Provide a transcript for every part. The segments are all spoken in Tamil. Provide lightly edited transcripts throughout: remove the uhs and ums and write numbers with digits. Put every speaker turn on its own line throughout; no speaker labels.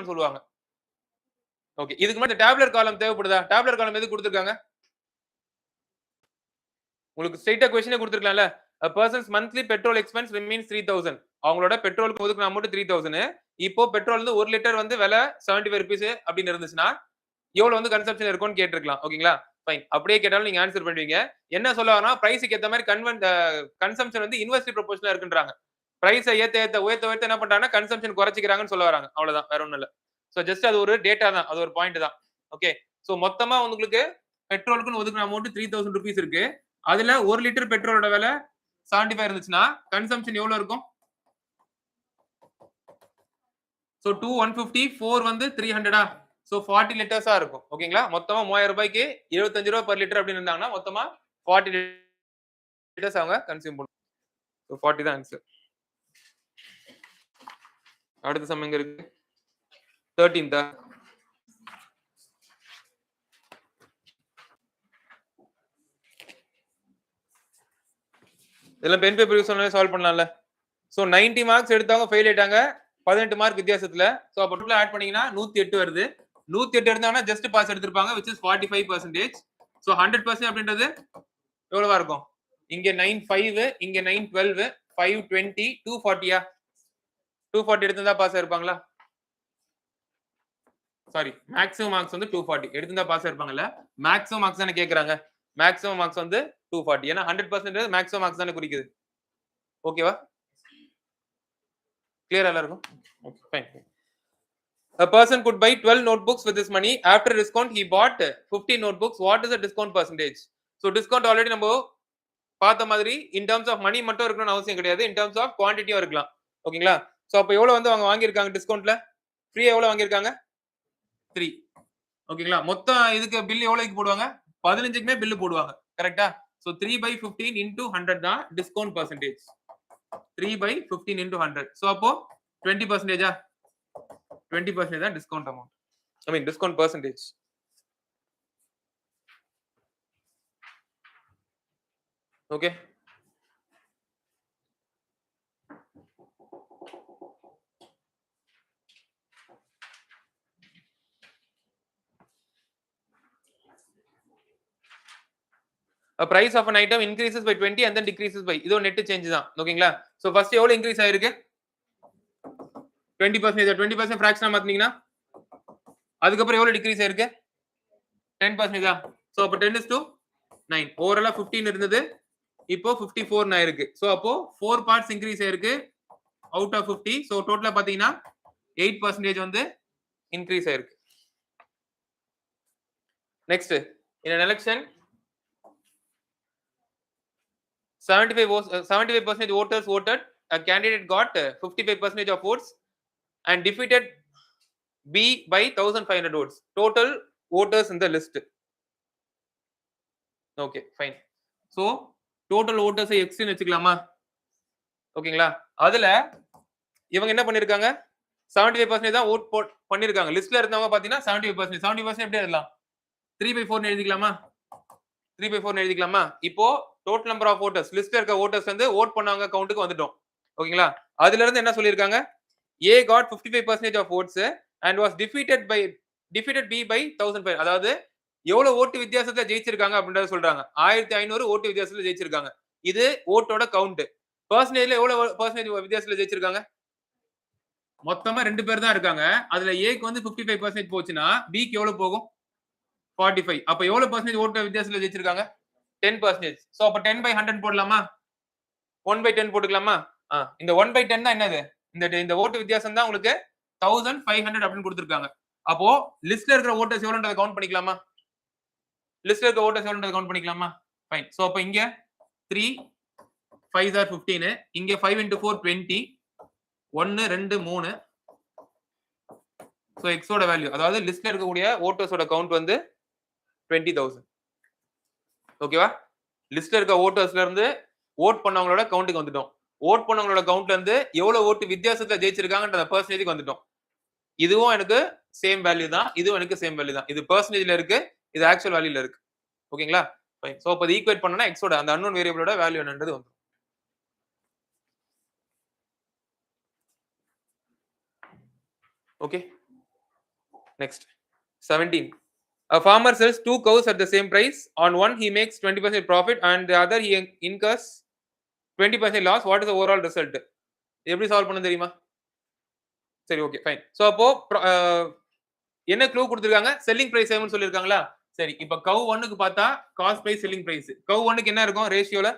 கொடுத்துருக்காங்கன்னு சொல்லுவாங்க. ஓகே. இதுக்கு முன்னாடி டேபுலர் காலம் தேவைப்படுதா? டேபுலர் காலம் எதுக்கு கொடுத்துருக்காங்க? உங்களுக்கு ஸ்ட்ரெயிட்டா கொஸ்டினே கொடுத்துருக்கலாம்ல. a person's monthly petrol expense remains 3000. அவங்களோட பெட்ரோலுக்கு ஒதுக்குன அமௌண்ட் 3000. இப்போ பெட்ரோல் வந்து 1 லிட்டர் வந்து விலை 75 ரூபீஸ் அப்படின்னு இருந்துச்சுன்னா எவ்வளவு வந்து கன்சம்ப்ஷன் இருக்கும்னு கேட்டிருக்கலாம். ஓகேங்களா? ஃபைன். அப்படியே கேட்டாலும் நீங்க ஆன்சர் பண்ணுவீங்க. என்ன சொல்ல வரனா பிரைஸ்க்கு ஏத்த மாதிரி கன்சம்ப்ஷன் வந்து இன்வெர்ஸ்லி ப்ரொபோர்ஷனலா இருக்குன்றாங்க. பிரைஸ உயர்த்த என்ன பண்றாங்கன்னா கன்சம்ப்ஷன் குறைச்சிக்கிறாங்கன்னு சொல்ல வராங்க. அவ்வளவுதான். வேற ஒண்ணும் இல்ல. சோ ஜஸ்ட் அது ஒரு டேட்டா தான். அது ஒரு பாயிண்ட் தான். ஓகே. சோ மொத்தமா உங்களுக்கு பெட்ரோலுக்குன்னு ஒதுக்குன அமௌண்ட் 3000 ரூபீஸ் இருக்கு. அதுல 1 லிட்டர் பெட்ரோலோட விலை 75 இருந்துச்சுன்னா கன்சம்ப்ஷன் எவ்வளவு இருக்கும்? சோ 2 150 4 வந்து 300 சோ 40 லிட்டர்ஸா இருக்கும். ஓகேங்களா? மொத்தமா 3000 ரூபாய்க்கு 75 ரூபாய் பெர் லிட்டர் அப்படின்னு இருந்தாங்கன்னா மொத்தமா 40 லிட்டர்ஸ் அவங்க கன்சியூம் பண்ணுவாங்க. சோ 40 தான் ஆன்சர். அடுத்த சம் எங்க இருக்கு? 13th. இதெல்லாம் பென் பேப்பர் யூஸ் பண்ணாலே சால்வ் பண்ணலாம்ல. சோ 90 மார்க்ஸ் எடுத்தவங்க ஃபெயில் ஆயிட்டாங்க. 18 மார்க் வித்தியாசத்துல. சோ அப்ப டோட்டலா ஆட் பண்ணீங்கன்னா 108 வருது. 108 எடுத்தாங்கன்னா ஜஸ்ட் பாஸ் எடுத்திருப்பாங்க which is 45%. சோ 100% அப்படின்றது எவ்வளவா இருக்கும்? இங்க 95, இங்க 912, 520, 240யா? 240 எடுத்தா பாஸ் ஆயிருப்பாங்களா? சாரி, மேக்ஸிமம் மார்க்ஸ் வந்து 240 எடுத்தா பாஸ் ஆயிருப்பாங்கல்ல. மேக்ஸிமம் மார்க்ஸ் தானே கேக்குறாங்க. மேக்ஸிமம் மார்க்ஸ் வந்து 240. ஏன்னா 100% மேக்ஸிமம் மார்க்ஸ் தானே குறிக்குது. ஓகேவா? கிளியரா எல்லாருக்கும்? Okay, fine. A person could buy 12 notebooks with this money. After discount, he bought 15 notebooks. What is the discount percentage? So discount already நம்ம பார்த்த மாதிரி in terms of money மட்டும் இருக்கணும்னு அவசியம் கிடையாது. in terms of quantity இருக்கலாம். ஓகேங்களா? சோ அப்ப எவ்வளவு வந்து அவங்க வாங்கியிருக்காங்க டிஸ்கவுண்ட்ல? ஃப்ரீயா எவ்வளவு வாங்கியிருக்காங்க? 3. ஓகேங்களா? மொத்தம் இதுக்கு பில் எவ்வளவுக்கு போடுவாங்க? 15க்குமே பில் போடுவாங்க. கரெக்ட்டா? சோ 3/15 into 100 தான் டிஸ்கவுண்ட் பெர்சன்டேஜ். 3/15 into 100. சோ அப்போ 20%. 20% தான் discount amount. I mean discount percentage. Okay. A price of an item increases by 20 and then decreases by இது நெட் சேஞ்ச் தான். ஓகேங்களா? சோ ஃபர்ஸ்ட் எவ்வளவு இன்கிரீஸ் ஆயிருக்கு? 20%. 20% ஃபிராக்ஷனா மாத்துனீங்கன்னா அதுக்கு அப்புறம் எவ்வளவு டிக்ரீஸ் ஆயிருக்கு? 10%. சோ அப்ப 10:9. ஓவராலா 15 இருந்தது. இப்போ 54 ஆயிருக்கு. சோ அப்போ 4 பார்ட்ஸ் இன்கிரீஸ் ஆயிருக்கு அவுட் ஆஃப் 50. சோ டோட்டலா பாத்தீங்கன்னா 8% வந்து இன்கிரீஸ் ஆயிருக்கு. Next, in an election 75% voters voted. A candidate got 55% of votes and defeated B by 1500 votes. Total voters in the list. Okay, fine. So total voters X ன்னு வெச்சுக்கலாமா? ஓகேங்களா? அதுல இவங்க என்ன பண்ணிருக்காங்க? 75% தான் வோட் பண்ணிருக்காங்க. லிஸ்ட்ல இருந்தவங்க பாத்தீங்கன்னா 75%. 70% எப்படி எழுதலாம்? 3/4 எழுதிக்கலாமா? 3/4 எழுதிக்கலாமா? இப்போ டோட்டல் நம்பர் ஆஃப் வோட்டர்ஸ் லிஸ்ட்ல இருக்க வோட்டர்ஸ் வந்து வோட் பண்ணவங்க கவுண்ட்க்கு வந்துட்டோம். ஓகேங்களா? அதுல இருந்து என்ன சொல்லிருக்காங்க? A got 55% of votes and was defeated B by 1500. அதாவது எவ்வளவு ஓட்டு வித்தியாசத்துல ஜெயிச்சிருக்காங்க அப்படின்றத சொல்றாங்க. 1500 ஓட்டு வித்தியாசத்துல ஜெயிச்சிருக்காங்க. இது ஓட்டோட கவுண்ட். பெர்சன்டேஜ்ல எவ்வளவு பெர்சன்டேஜ் வித்தியாசத்துல ஜெயிச்சிருக்காங்க? மொத்தமா 2 பேர் தான் இருக்காங்க. அதுல Aக்கு வந்து 55% போச்சுன்னா Bக்கு எவ்வளவு போகும்? 45. அப்ப எவ்வளவு பெர்சன்டேஜ் ஓட்டு வித்தியாசத்துல ஜெயிச்சிருக்காங்க? 10%. சோ அப்ப 10/100 போடலாமா? 1/10 போட்டுக்கலாமா? இந்த 1/10 தான் என்னது? இந்த ஓட்டு வித்தியாசம் தான் உங்களுக்கு 1500 அப்படின்னு கொடுத்திருக்காங்க. அப்போ லிஸ்ட்ல இருக்கிற வோட்டர்ஸ் எவ்வளவுன்றத கவுண்ட் பண்ணிக்கலாமா? லிஸ்ட்ல இருக்கிற வோட்டர்ஸ் எவ்வளவுன்றத கவுண்ட் பண்ணிக்கலாமா? ஃபைன். சோ அப்ப இங்க 3 5 are 15. இங்க 5 into 4 20. 1 2 3. சோ x ஓட வேல்யூ அதாவது லிஸ்ட்ல இருக்கக்கூடிய வோட்டர்ஸோட கவுண்ட் வந்து 20000. ஓகேவா? லிஸ்ட்ல இருக்க வோட்டர்ஸ்ல இருந்து வோட் பண்ணவங்களோட கவுண்ட்க்கு வந்துட்டோம். வோட் பண்ணவங்களோட கவுண்ட்ல இருந்து எவ்வளவு ஓட்டு வித்தியாசத்துல ஜெயிச்சிருக்காங்கன்ற பெர்சன்டேஜ்க்கு வந்துட்டோம். இதுவும் எனக்கு சேம் வேல்யூ தான். இதுவும் எனக்கு சேம் வேல்யூ தான். இது பெர்சன்டேஜ்ல இருக்கு. இது ஆக்சுவல் வேல்யூல இருக்கு. ஓகேங்களா? ஃபைன். சோ அப்ப ஈக்குவேட் பண்ணனா x ஓட அந்த அன்னோன் வேரியபிளோட வேல்யூ என்னன்றது வந்துரும். Okay? Next, 17. A farmer sells 2 cows at the same price. On one, he makes 20% profit, and the other, he incurs 20% loss. What is the overall result? எப்படி சால்வ் பண்ண தெரியுமா? சரி, ஓகே, ஃபைன். சோ அப்போ என்ன க்ளூ கொடுத்திருக்காங்க? செல்லிங் பிரைஸ் சேம்னு சொல்லிருக்காங்களா? சரி, இப்ப கவ் 1க்கு பார்த்தா cost price selling price. Cow 1க்கு என்ன இருக்கும் ரேஷியோல?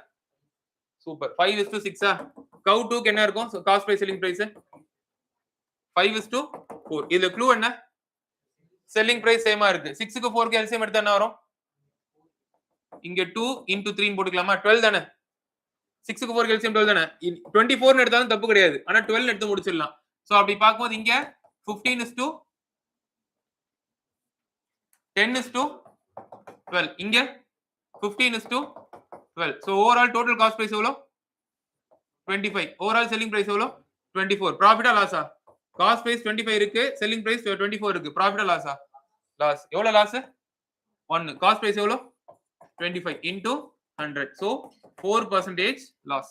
சூப்பர். 5:6 ஆ? கவ் 2க்கு என்ன இருக்கும் காஸ்ட் பிரைஸ் செல்லிங் பிரைஸ்? 5:4. இதுல க்ளூ என்ன? செல்லிங் பிரைஸ் சேமா இருக்கு. 6க்கு 4க்கு எல்சிஎம் எடுத்தா என்ன வரும்? இங்க 2 into 3 ன்னு போட்டுக்கலாமா? 12 தானே? 6க்கு 4க்கு எல்சிஎம் 12 தானே? 24 ன்னு எடுத்தாலும் தப்பு கிடையாது. ஆனா 12 எடுத்து முடிச்சிடலாம். சோ அப்படி பாக்கும்போது இங்க 15:10:12. இங்க 15:12. So overall total cost price எவ்வளவு? 25. ஓவரால் செல்லிங் பிரைஸ் எவ்வளவு? 24. ப்ராஃபிட்டா லாஸா? காஸ்ட் பிரைஸ் 25 இருக்கு, செல்லிங் பிரைஸ் 24 இருக்கு. ப்ராஃபிட்டா லாஸா? லாஸ். எவ்வளவு லாஸ்? 1. காஸ்ட் பிரைஸ் எவ்வளவு? 25 into 100. So 4% loss.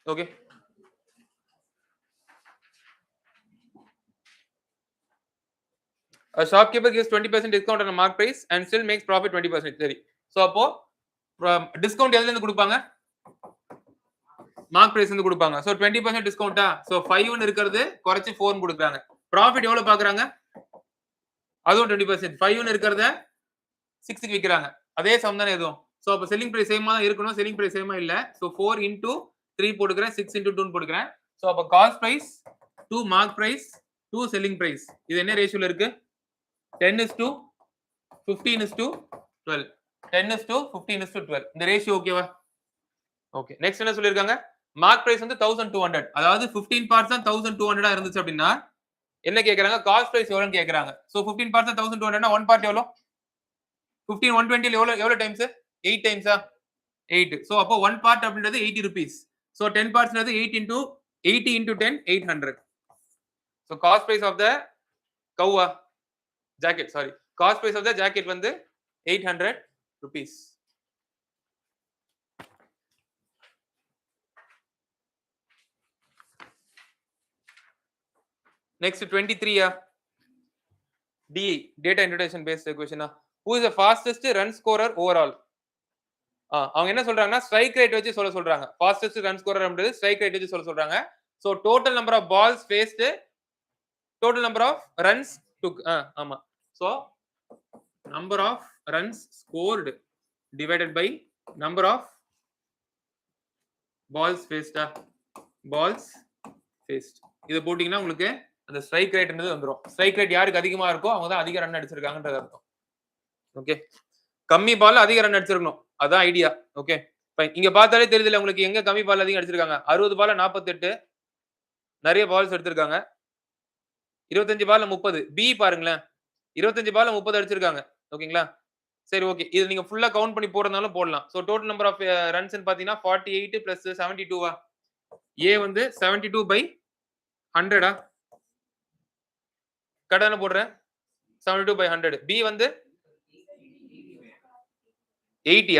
Okay. A shopkeeper gives 20% discount on a mark price and still makes profit 20%. சரி. சோ அப்போ டிஸ்கவுண்ட் எதுல இருந்து கொடுப்பாங்க? மார்க் பிரைஸ் இருந்து கொடுப்பாங்க. சோ 20% டிஸ்கவுண்டா? சோ 5 ன்னு இருக்குறது குறைச்சு 4 ன்னு கொடுக்கறாங்க. ப்ராஃபிட் எவ்வளவு பாக்குறாங்க? அதுவும் 20%. 5 ன்னு இருக்குறத 6 க்கு விக்கிறாங்க. அதே சம் தானே இதுவும். சோ அப்ப செல்லிங் பிரைஸ் சேமா தான் இருக்கணும். செல்லிங் பிரைஸ் சேமா இல்ல. So 4 into 3 போட்டுக்கறேன். 6 into 2 ன்னு போட்டுக்கறேன். சோ அப்ப cost price 2 mark price 2 selling price. இது என்ன ரேஷியோல இருக்கு? 10:15:12. 10:15:12. இந்த ரேஷியோ ஓகேவா? ஓகே. நெக்ஸ்ட் என்ன சொல்லிருக்காங்க? மார்க் பிரைஸ் வந்து 1200. அதாவது 15 பார்ட்ஸ் தான் 1200 இருந்துச்சு அப்படின்னா என்ன கேக்குறாங்க? காஸ்ட் பிரைஸ் எவ்வளவுன்னு கேக்குறாங்க. சோ 15 பார்ட்ஸ் 1200 னா 1 பார்ட் எவ்வளவு? 15 120 எவ்வளவு டைம்ஸ்? 8 டைம்ஸா? 8. சோ அப்போ 1 பார்ட் அப்படின்றது 80 rupees. சோ 10 பார்ட்ஸ்ன்றது 8 into 80 into 10 800. So cost price of the கவ்வா jacket, sorry, cost price of the jacket வந்து 800 rupees. Next 23 D, data interpretation based question. Who is the fastest run scorer overall? அவங்க என்ன சொல்றாங்கன்னா ஸ்ட்ரைக் ரேட் வச்சு சொல்றாங்க. fastest run scorer அப்படின்றது ஸ்ட்ரைக் ரேட் வச்சு சொல்றாங்க. So total number of balls faced, total number of runs took. ஆமா. So number of runs scored divided by number of balls faced. balls faced. இது போட்டீங்கன்னா உங்களுக்கு அந்த ஸ்ட்ரைக் ரேட்ன்றது வந்துரும். ஸ்ட்ரைக் ரேட் யாருக்கு அதிகமா இருக்கோ அவங்க தான் அதிக ரன் அடிச்சிருக்காங்கன்றது அர்த்தம். ஓகே. கம்மி பால்ல அதிக ரன் அடிச்சிருக்கணும். அதான் ஐடியா. ஓகே. ஃபைன். இங்க பார்த்தாலே தெரியுதுல உங்களுக்கு எங்க கம்மி பால் அதிகம் அடிச்சிருக்காங்க. 60 பால்ல 48. நிறைய பால்ஸ் எடுத்திருக்காங்க. 25 பால்ல 30. பி பாருங்களேன். 25 பால்ல 30 அடிச்சிருக்காங்க. ஓகேங்களா? சரி, ஓகே. இது நீங்க ஃபுல்லா கவுண்ட் பண்ணி போறதுனாலும் போடலாம். சோ டோட்டல் நம்பர் ஆஃப் ரன்ஸ்ன்னு பாத்தீங்கன்னா 48 plus 72 ஏ வந்து 72/100 கடன போடுறேன். 72/100. பி வந்து 80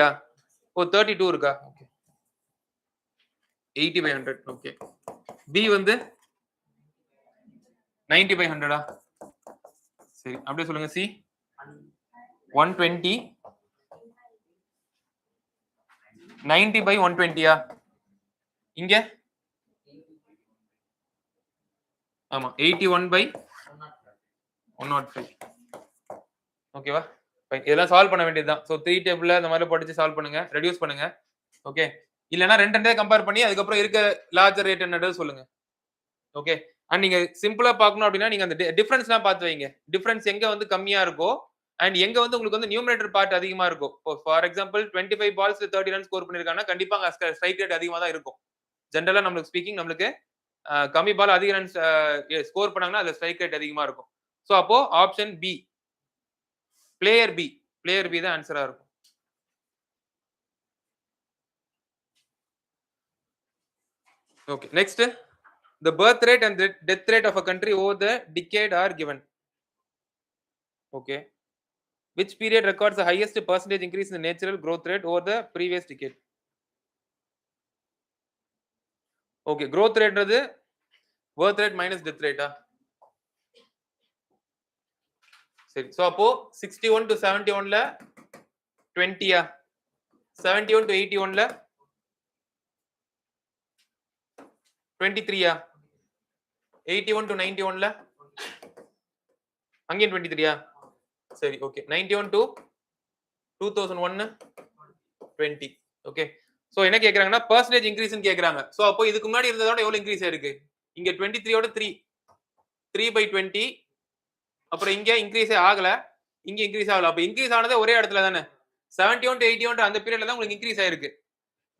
ஓ 32 இருக்கா? ஓகே. 80/100. ஓகே. பி வந்து 90/100 சரி, அப்படியே சொல்லுங்க. சி 120 90/120 இங்க ஆமா 81/105. ஓகேவா? இதெல்லாம் சால்வ் பண்ண வேண்டியதுதான். சோ 3 டேபிள்ல இந்த மாதிரி படிச்சு சால்வ் பண்ணுங்க, ரெடியூஸ் பண்ணுங்க. ஓகே. இல்லனா ரெண்டே கம்பேர் பண்ணி அதுக்கப்புறம் இருக்க லார்ஜர் ரேட் என்னது சொல்லுங்க. ஓகே. அண்ட் நீங்க சிம்பிளா பார்க்கணும் அப்படின்னா நீங்க அந்த டிஃபரன்ஸ்லாம் பார்த்து வைங்க. டிஃபரன்ஸ் எங்க வந்து கம்மியா இருக்கோ அண்ட் எங்க வந்து உங்களுக்கு வந்து நியூமரேட்டர் பார்ட் அதிகமா இருக்கும். ஃபார் எக்ஸாம்பிள் 25 பால்ஸ்ல 30 ரன் ஸ்கோர் பண்ணிருக்காங்கன்னா கண்டிப்பா அங்க ஸ்ட்ரைக் ரேட் அதிகமா தான் இருக்கும். ஜெனரலா நம்மளுக்கு ஸ்பீக்கிங் நம்மளுக்கு கம்மி பால் அதிக ரன் ஸ்கோர் பண்ணாங்கன்னா அதுல ஸ்ட்ரைக் ரேட் அதிகமா இருக்கும். சோ அப்போ ஆப்ஷன் பி, பிளேயர் பி தான் ஆன்சரா இருக்கும். Okay. Next, the birth rate and the death rate of a country over the decade are given. Okay. Which period records the highest percentage increase in the natural growth rate over the previous decade? Okay, growth rate ன்றது birth rate minus death rate சரி. சோ அப்போ 61 to 71ல 20 71 to 81ல 23 81 to 91ல அங்கேயும் 23 சரி. ஓகே. 91 to 2001 20. ஓகே. சோ என்ன கேக்குறாங்கன்னா பெர்சன்டேஜ் இன்கிரீஸ்னு கேக்குறாங்க. சோ அப்போ இதுக்கு முன்னாடி இருந்ததோட எவ்வளவு இன்கிரீஸ் ஆயிருக்கு? இங்க 23 ஓட 3/20. அப்புறம் இங்க இன்கிரீஸே ஆகல, இங்க இன்கிரீஸ் ஆகல. அப்ப இன்கிரீஸ் ஆனது ஒரே இடத்துல தானே. 71 to 81 அந்த பீரியட்ல தான் உங்களுக்கு இன்கிரீஸ் ஆயிருக்கு.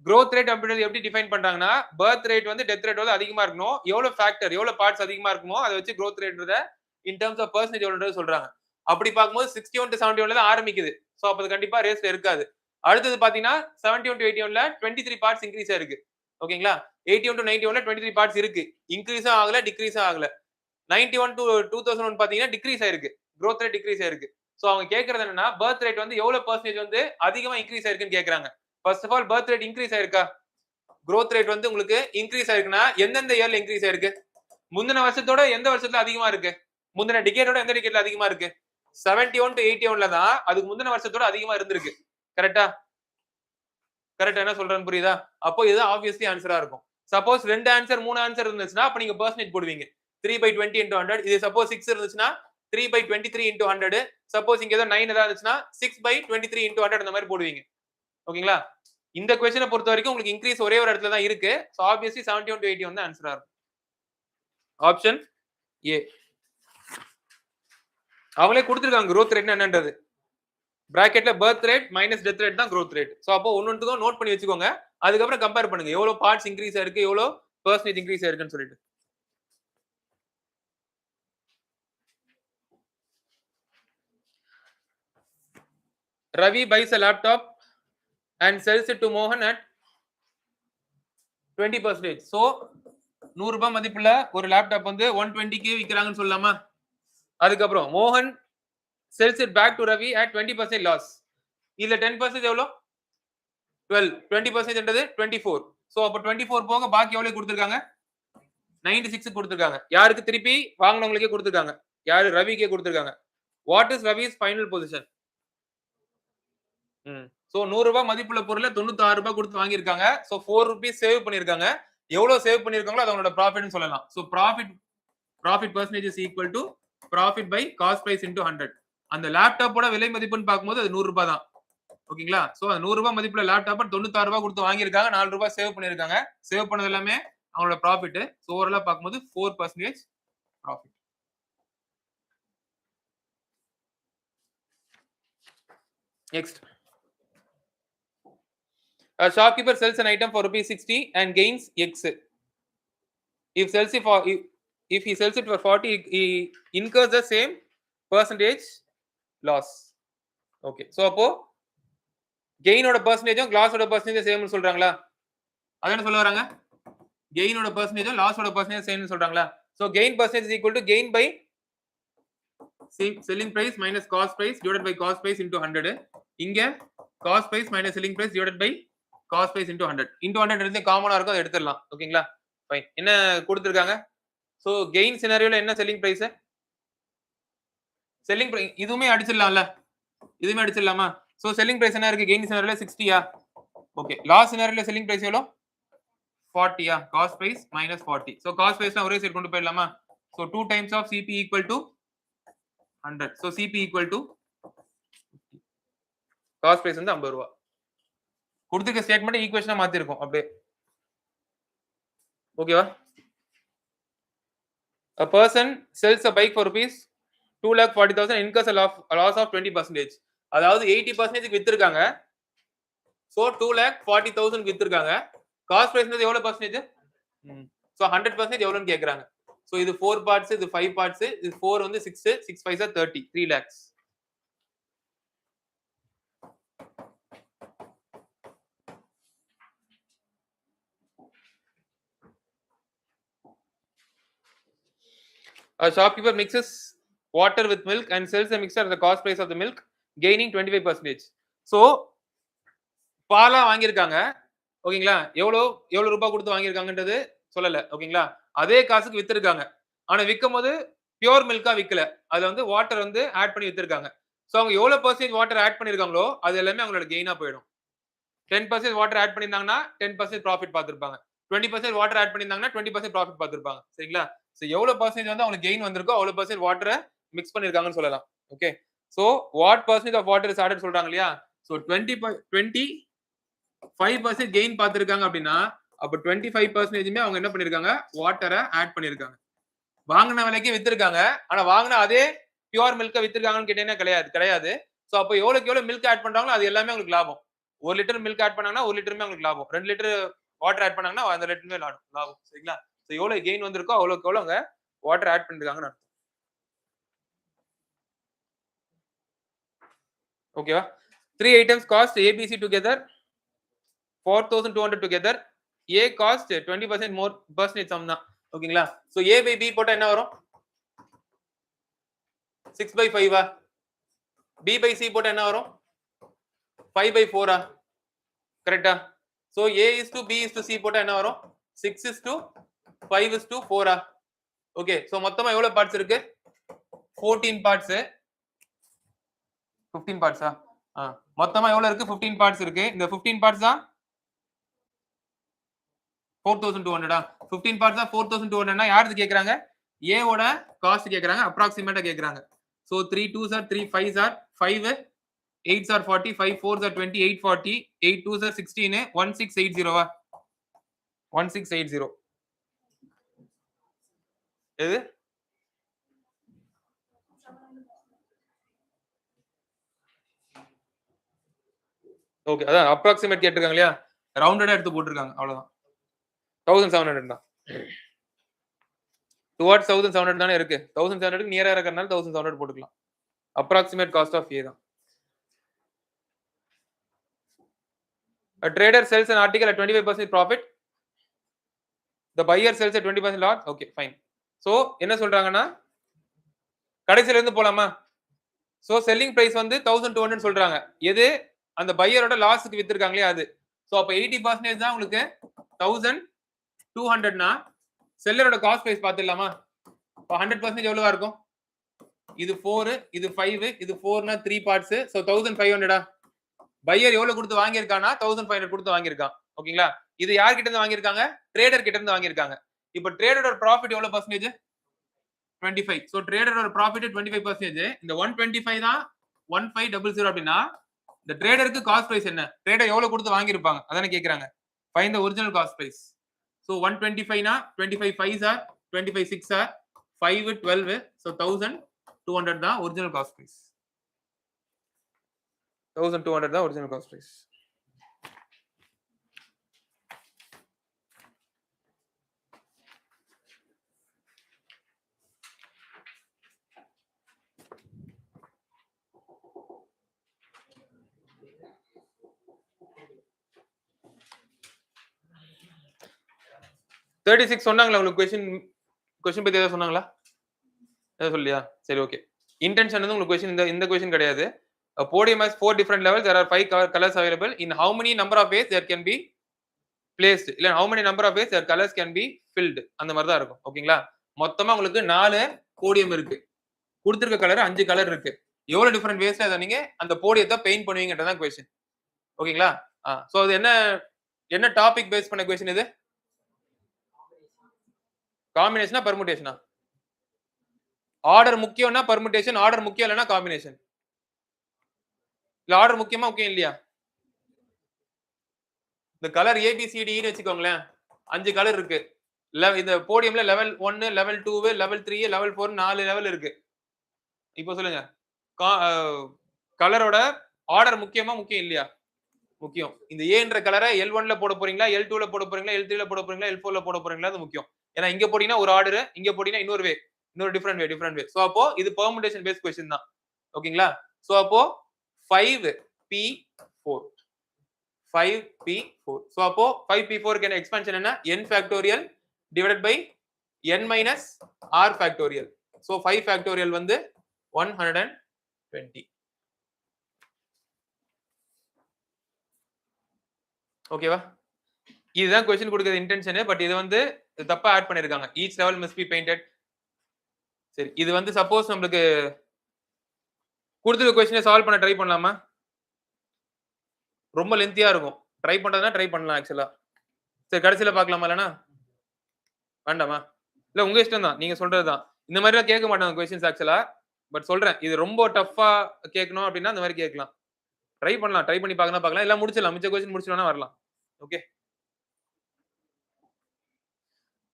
growth rate அப்படின்றது எப்படி டிஃபைன் பண்றாங்கன்னா birth rate வந்து death rate வந்து அதிகமா இருக்கணும். எவ்வளவு ஃபேக்டர் எவ்வளவு பார்ட்ஸ் அதிகமா இருக்குமோ அதை வச்சு growth rateன்றத in terms of percentage எவ்வளவுன்றது சொல்றாங்க. அப்படி பார்க்கும்போது 61 to 71ல தான் ஆரம்பிக்குது. சோ அப்ப அது கண்டிப்பா ரேஸ்ல இருக்காது. அடுத்தது பாத்தீங்கன்னா 71 to 81ல 23 பார்ட்ஸ் இன்கிரீஸ் ஆயிருக்கு. ஓகேங்களா? 81 to 91ல 23 பார்ட்ஸ் இருக்கு. இன்கிரீஸும் ஆகல, டிக்ரீஸும் ஆகல. 91 to 2001 பாத்தீங்கன்னா டிக்ரீஸ் ஆயிருக்கு. growth rate டிக்ரீஸ் ஆயிருக்கு. சோ அவங்க கேக்குறது என்னன்னா birth rate வந்து எவ்வளவு பெர்சன்டேஜ் வந்து அதிகமா இன்கிரீஸ் ஆயிருக்குன்னு கேக்குறாங்க. First of all birth rate increase ஆயிருக்கா? growth rate வந்து உங்களுக்கு இன்கிரீஸ் ஆயிருக்குன்னா எந்தெந்த இயர்ல இன்கிரீஸ் ஆயிருக்கு? முந்தின வருஷத்தோட எந்த வருஷத்துல அதிகமா இருக்கு? முந்தின டிகேடோட எந்த டிகேட்ல அதிகமா இருக்கு? 71 to 81ல தான் அதுக்கு முந்தின வருஷத்தோட அதிகமா இருந்திருக்கு. கரெக்ட்டா? கரெக்ட்டா என்ன சொல்றேன்னு புரியுதா? அப்போ இது ஆப்வியஸ்லி ஆன்சரா இருக்கும். சப்போஸ் 2 ஆன்சர் 3 ஆன்சர் இருந்துச்சுன்னா அப்ப நீங்க பெர்சன்டேஜ் போடுவீங்க. 3/20 into 100. இது சப்போஸ் 6 இருந்துச்சுன்னா 3/23 into 100. சப்போஸ் இங்க ஏதோ 9 ஏதாவது இருந்துச்சுன்னா 6/23 into 100 அந்த மாதிரி போடுவீங்க. ஓகேங்களா? இந்த क्वेश्चனை பொறுத்த வரைக்கும் உங்களுக்கு இன்கிரீஸ் ஒரே ஒரு இடத்துல தான் இருக்கு. சோ ஆப்வியஸ்லி 71 to 81 தான் ஆன்சரா இருக்கும். Option A. அவங்களே கொடுத்திருக்காங்க growth rate என்னன்றது. பிராக்கெட்ல birth rate minus death rate தான் growth rate. சோ அப்போ ஒவ்வொன்றுத்துக்கும் நோட் பண்ணி வச்சுக்கோங்க. அதுக்கு அப்புறம் கம்பேர் பண்ணுங்க. எவ்வளவு பார்ட்ஸ் இன்கிரீஸ் ஆயிருக்கு, எவ்வளவு பெர்சன்டேஜ் இன்கிரீஸ் ஆயிருக்குன்னு சொல்லிட்டு. Ravi buys a laptop and sells it to Mohan at 20%. So 100 ரூபாய் மதிப்புள்ள ஒரு லேப்டாப் வந்து 120k விக்கிறாங்கன்னு சொல்லலாமா? அதுக்கப்புறம் மோகன் sells it back to Ravi at 20% loss. இதுல 10% எவ்வளவு? 12. 20% என்றது 24. சோ அப்ப 24 போக பாக்கி எவ்வளவு கொடுத்திருக்காங்க? 96 கொடுத்திருக்காங்க. யாருக்கு திருப்பி வாங்குனவங்களுக்கே கொடுத்திருக்காங்க. யாரு ரவிக்கே கொடுத்திருக்காங்க. What is Ravi's final position? So 100 ரூபாய் மதிப்புள்ள பொருளை 96 ரூபாய் கொடுத்து வாங்கியிருக்காங்க. சோ 4 ரூபீஸ் சேவ் பண்ணிருக்காங்க. எவ்வளவு சேவ் பண்ணிருக்காங்களோ அது அவங்களோட ப்ராஃபிட்னு சொல்லலாம். So profit percentage is equal to profit by cost price into 100. அந்த லேப்டாப்போட விலை மதிப்புன்னு பார்க்கும்போது அது 100 ரூபாய் தான். ஓகேங்களா? சோ அந்த 100 ரூபாய் மதிப்புள்ள லேப்டாப்பை 96 ரூபாய் கொடுத்து வாங்கியிருக்காங்க. 4 ரூபாய் சேவ் பண்ணிருக்காங்க. சேவ் பண்ணது எல்லாமே அவங்களோட ப்ராஃபிட். சோ ஓவராலா பார்க்கும்போது 4% profit. Next. A shopkeeper sells an item for ₹60 and gains X. If he sells it for 40, he incurs the same percentage loss. Okay. So அப்போ gain ஓட percentageம் loss ஓட percentage சேம் சொல்றாங்களா? அதானே சொல்ல வராங்க? gain ஓட percentageம் loss ஓட percentage சேம் சொல்றாங்களா? So gain percentage is equal to gain by selling price minus cost price divided by cost price into 100. இங்க cost price minus selling price divided by cost price into 100. into 100 இருந்து காமனா இருக்கும் அதை எடுத்துடலாம். ஓகேங்களா? ஃபைன். என்ன கொடுத்திருக்காங்க? சோ கெயின் சினாரியோல என்ன செல்லிங் பிரைஸ்? செல்லிங் பிரைஸ் இதுவுமே அடிச்சிடலாம்ல? இதுவுமே அடிச்சிடலாமா? சோ செல்லிங் பிரைஸ் என்ன இருக்கு? கெயின் சினாரியோல 60 ஓகே. லாஸ் சினாரியோல செல்லிங் பிரைஸ் எவ்வளவு? 40 cost price minus 40. So cost பிரைஸ்னா ஒரே சைடு கொண்டு போயிடலாமா? So 2 times of CP equal to 100. So CP equal to cost price வந்து 50 ரூபாய். கொடுத்திருக்க ஸ்டேட்மென்ட் ஈக்குவேஷனா மாத்தி இருக்கும் அப்படியே. ஓகேவா? A person sells a bike for rupees 2,40,000 incurs a loss of 20%. அதாவது 80% வித்திருக்காங்க. சோ 2,40,000 வித்திருக்காங்க. காஸ்ட் பிரைஸ் எவ்வளவு பர்சன்டேஜ்? சோ 100% எவ்வளவுன்னு கேக்குறாங்க. சோ இது 4 பார்ட்ஸ், இது 5 பார்ட்ஸ், இது 4 வந்து 6, 6 5 30, 3 lakhs. A shopkeeper mixes water with milk and sells the mixture at the cost price of the milk, gaining 25%. So Bala வாங்கியிருக்காங்க ஓகேங்களா, எவ்வளவு ரூபாய் கொடுத்து வாங்கியிருக்காங்கன்றது சொல்லல ஓகேங்களா. அதே காசுக்கு வித்திருக்காங்க. ஆனா விற்கும் போது பியூர் மில்கா விக்கல. அதுல வந்து வாட்டர் வந்து ஆட் பண்ணி வித்திருக்காங்க. சோ அவங்க எவ்வளவு பெர்சன்டேஜ் வாட்டர் ஆட் பண்ணிருக்காங்களோ அது எல்லாமே அவங்களோட கெயினா போயிடும். 10% வாட்டர் ஆட் பண்ணிருந்தாங்கன்னா 10% ப்ராஃபிட் பார்த்திருப்பாங்க. 20% வாட்டர் ஆட் பண்ணிருந்தாங்கன்னா 20% ப்ராஃபிட் பார்த்திருப்பாங்க. சரிங்களா? சோ எவ்வளவு பெர்சன்டேஜ் வந்து அவங்களுக்கு கெயின் வந்திருக்கோ அவ்வளவு பெர்சன்டேஜ் வாட்டரை மிக்ஸ் பண்ணிருக்காங்கன்னு சொல்லலாம். Okay. So what percentage of water is added சொல்றாங்க இல்லையா? சோ 25% கெயின் பார்த்திருக்காங்க அப்படின்னா அப்ப 25%மே அவங்க என்ன பண்ணிருக்காங்க, வாட்டரை ஆட் பண்ணிருக்காங்க. வாங்கின விலைக்கு வித்திருக்காங்க. ஆனா வாங்கின அதே பியூர் மில்க வித்திருக்காங்கன்னு கேட்டீங்கன்னா கிடையாது. சோ அப்ப எவ்வளவுக்கு எவ்வளவு மில்க் ஆட் பண்றாங்களோ அது எல்லாமே உங்களுக்கு லாபம். 1 லிட்டர் மில்க் ஆட் பண்ணாங்கன்னா 1 லிட்டருமே உங்களுக்கு லாபம். 2 லிட்டர் வாட்டர் ஆட் பண்ணாங்கன்னா அந்த லிட்டருமே லாபம். சரிங்களா? சோ எவ்வளவு கெயின் வந்திருக்கோ அவ்வளவுக்கு எவ்வளவு அவங்க வாட்டர் ஆட் பண்ணிருக்காங்கன்னு அர்த்தம். ஓகேவா? 3 items cost ABC together 4200 together. A cost 20% more percentage sum தான். ஓகேங்களா? சோ A by B போட்டா என்ன வரும்? 6/5 B by C போட்டா என்ன வரும்? 5/4 கரெக்ட்டா? So A is to B is to C போட்டா என்ன வரும்? 6 is to 5 is to 4 okay. So மொத்தமா எவ்வளவு பார்ட்ஸ் இருக்கு? 14 பார்ட்ஸ். 15 பார்ட்ஸா? மொத்தமா எவ்வளவு இருக்கு? 15 பார்ட்ஸ் இருக்கு. இந்த 15 பார்ட்ஸ் தான் 4200 15 பார்ட்ஸ் தான் 4200 யாருக்கு கேக்குறாங்க? A ஓட காஸ்ட் கேக்குறாங்க, அப்ராக்ஸிமேட்டா கேக்குறாங்க. So 3 2s are 3 5s are 5 8s are 40 5 4s are 20 8 40 8 2s are 16 1680 1680 எது? ஓகே, அதான் அப்ராக்ஸிமேட் கேட்டிருக்காங்க இல்லையா, ரவுண்டடா எடுத்து போட்டுருக்காங்க அவ்வளவுதான். 1700 தான். டுவர்ட்ஸ் 1700 தானே இருக்கு. 1700க்கு நியரா இருக்கறனால 1700 போட்டுக்கலாம். அப்ராக்ஸிமேட் காஸ்ட் ஆஃப் A தான். A trader sells an article at 25% profit. The buyer sells at 20% loss. Okay, fine. So என்ன சொல்றாங்கன்னா கடைசில இருந்து போலாமா? சோ செல்லிங் பிரைஸ் வந்து 1200 சொல்றாங்க. எது? அந்த பையரோட லாஸ்க்கு வித்திருக்காங்களே அது. சோ அப்ப 80% தான் உங்களுக்கு 1200னா செல்லரோட காஸ்ட் பிரைஸ் பாத்துடலாமா? அப்ப 100% எவ்வளவா இருக்கும்? இது 4 இது 5 இது 4னா 3 பார்ட்ஸ். சோ 1500 பையர் எவ்வளவு கொடுத்து வாங்கியிருக்கானா 1500 கொடுத்து வாங்கியிருக்கான். ஓகேங்களா? இது யார் கிட்ட இருந்து வாங்கியிருக்காங்க? ட்ரேடர் கிட்ட இருந்து வாங்கியிருக்காங்க. இப்ப ட்ரேடரோட ப்ராஃபிட் எவ்வளவு பர்சன்டேஜ்? 25. சோ ட்ரேடரோட ப்ராஃபிட் 25%. இந்த 125 தான் 1500 அப்படின்னா இந்த ட்ரேடருக்கு காஸ்ட் பிரைஸ் என்ன? ட்ரேடர் எவ்வளவு கொடுத்து வாங்கியிருப்பாங்க அதானே கேக்குறாங்க. Find the original cost price. So 125 னா 25 5s are 25 6s are 5 12 so 1200 தான் ஒரிஜினல் காஸ்ட் பிரைஸ். 1200 தான் ஒரிஜினல் காஸ்ட் பிரைஸ். சொன்னாங்களா உங்களுக்கு क्वेश्चन பத்தி ஏதாவது சொன்னாங்களா? ஏதாவது சொல்லியா? சரி ஓகே. இன்டென்ஷன் வந்து உங்களுக்கு क्वेश्चन இந்த क्वेश्चन கிடையாது. A podium has 4 different levels. There are 5 colors available. In how many number of ways there can be placed? இல்ல how many number of ways their colors can be filled? அந்த மாதிரி தான் இருக்கும். ஓகேங்களா? மொத்தமா உங்களுக்கு 4 போடியம் இருக்கு. கொடுத்திருக்க கலர் 5 கலர் இருக்கு. எவ்வளவு டிஃபரண்ட் வேஸ்ல அத நீங்க அந்த போடியத்தை பெயிண்ட் பண்ணுவீங்கன்றத தான் क्वेश्चन. ஓகேங்களா? சோ அது என்ன டாபிக் பேஸ் பண்ண क्वेश्चन இது? காம்பினேஷனா பெர்முடேஷனா? ஆர்டர் முக்கியம்னா பெர்முடேஷன், ஆர்டர் முக்கியம் இல்லனா காம்பினேஷன். இல்ல ஆர்டர் முக்கியமா முக்கியம் இல்லையா? இந்த கலர் ABCD ன்னு வெச்சுக்கோங்களேன். 5 கலர் இருக்கு. இந்த போடியம்ல level 1, level 2, level 3, level 4 4 level இருக்கு. இப்போ சொல்லுங்க. கலரோட ஆர்டர் முக்கியமா முக்கியம் இல்லையா? முக்கியம். இந்த ஏன்ற கலரை L1 ல போட போறீங்களா, L2 ல போட போறீங்களா, L3 ல போட போறீங்களா, L4 ல போட போறீங்களா அது முக்கியம். ஏன்னா இங்க போடினா ஒரு ஆர்டர், இங்க போடினா இன்னொரு வே, இன்னொரு டிஃபரண்ட் வே. சோ அப்போ இது பெர்முடேஷன் பேஸ்ட் क्वेश्चन தான். ஓகேங்களா? சோ அப்போ 5p4 5p4. சோ அப்போ 5p4 க்கு எக்ஸ்பான்ஷன் என்ன? n factorial divided by n minus r factorial. So 5 factorial வந்து 120. ஓகேவா? இதுதான் கொஸ்டின் கொடுக்கிறது இன்டென்ஷன். பட் இது வந்து தப்பா ஆட் பண்ணிருக்காங்க. Each level must be painted. சரி, இது வந்து சப்போஸ் நம்மளுக்கு கொடுத்துருக்க கொஸ்டினை சால்வ் பண்ண ட்ரை பண்ணலாமா? ரொம்ப லென்த்தியா இருக்கும். ட்ரை பண்றதுனா ட்ரை பண்ணலாம் ஆக்சுவலா. சரி, கடைசியில பார்க்கலாமா இல்லனா? வேண்டாமா? இல்ல உங்க இஷ்டம் தான். நீங்க சொல்றது தான். இந்த மாதிரி எல்லாம் கேட்க மாட்டாங்க கொஸ்டின்ஸ் ஆக்சுவலா. பட் சொல்றேன். இது ரொம்ப டஃப்பா கேட்கணும் அப்படின்னா அந்த மாதிரி கேட்கலாம். ட்ரை பண்ணலாம். ட்ரை பண்ணி பார்க்கலாம். எல்லாம் முடிச்சிடலாம். மிச்ச கொஸ்டின் முடிச்சிட்டோம்னா வரலாம். Okay.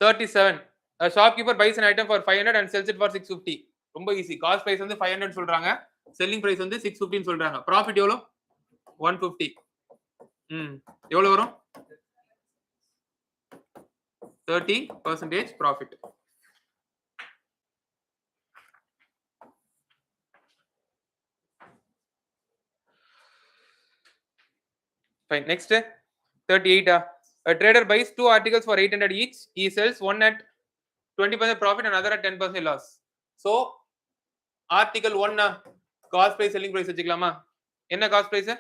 37. A shopkeeper buys an item for 500 and sells it for 650. ரொம்ப ஈஸி. காஸ்ட் பிரைஸ் வந்து 500 சொல்றாங்க. செல்லிங் பிரைஸ் வந்து 650 சொல்றாங்க. ப்ராஃபிட் எவ்வளவு? 150. எவ்வளவு வரும்? 30% profit. Fine. Next, 38. A trader buys 2 articles for 800 each. He sells one at 20% profit and another at 10% loss. So, article 1 cost price selling price வச்சுக்கலாமா? என்ன cost price?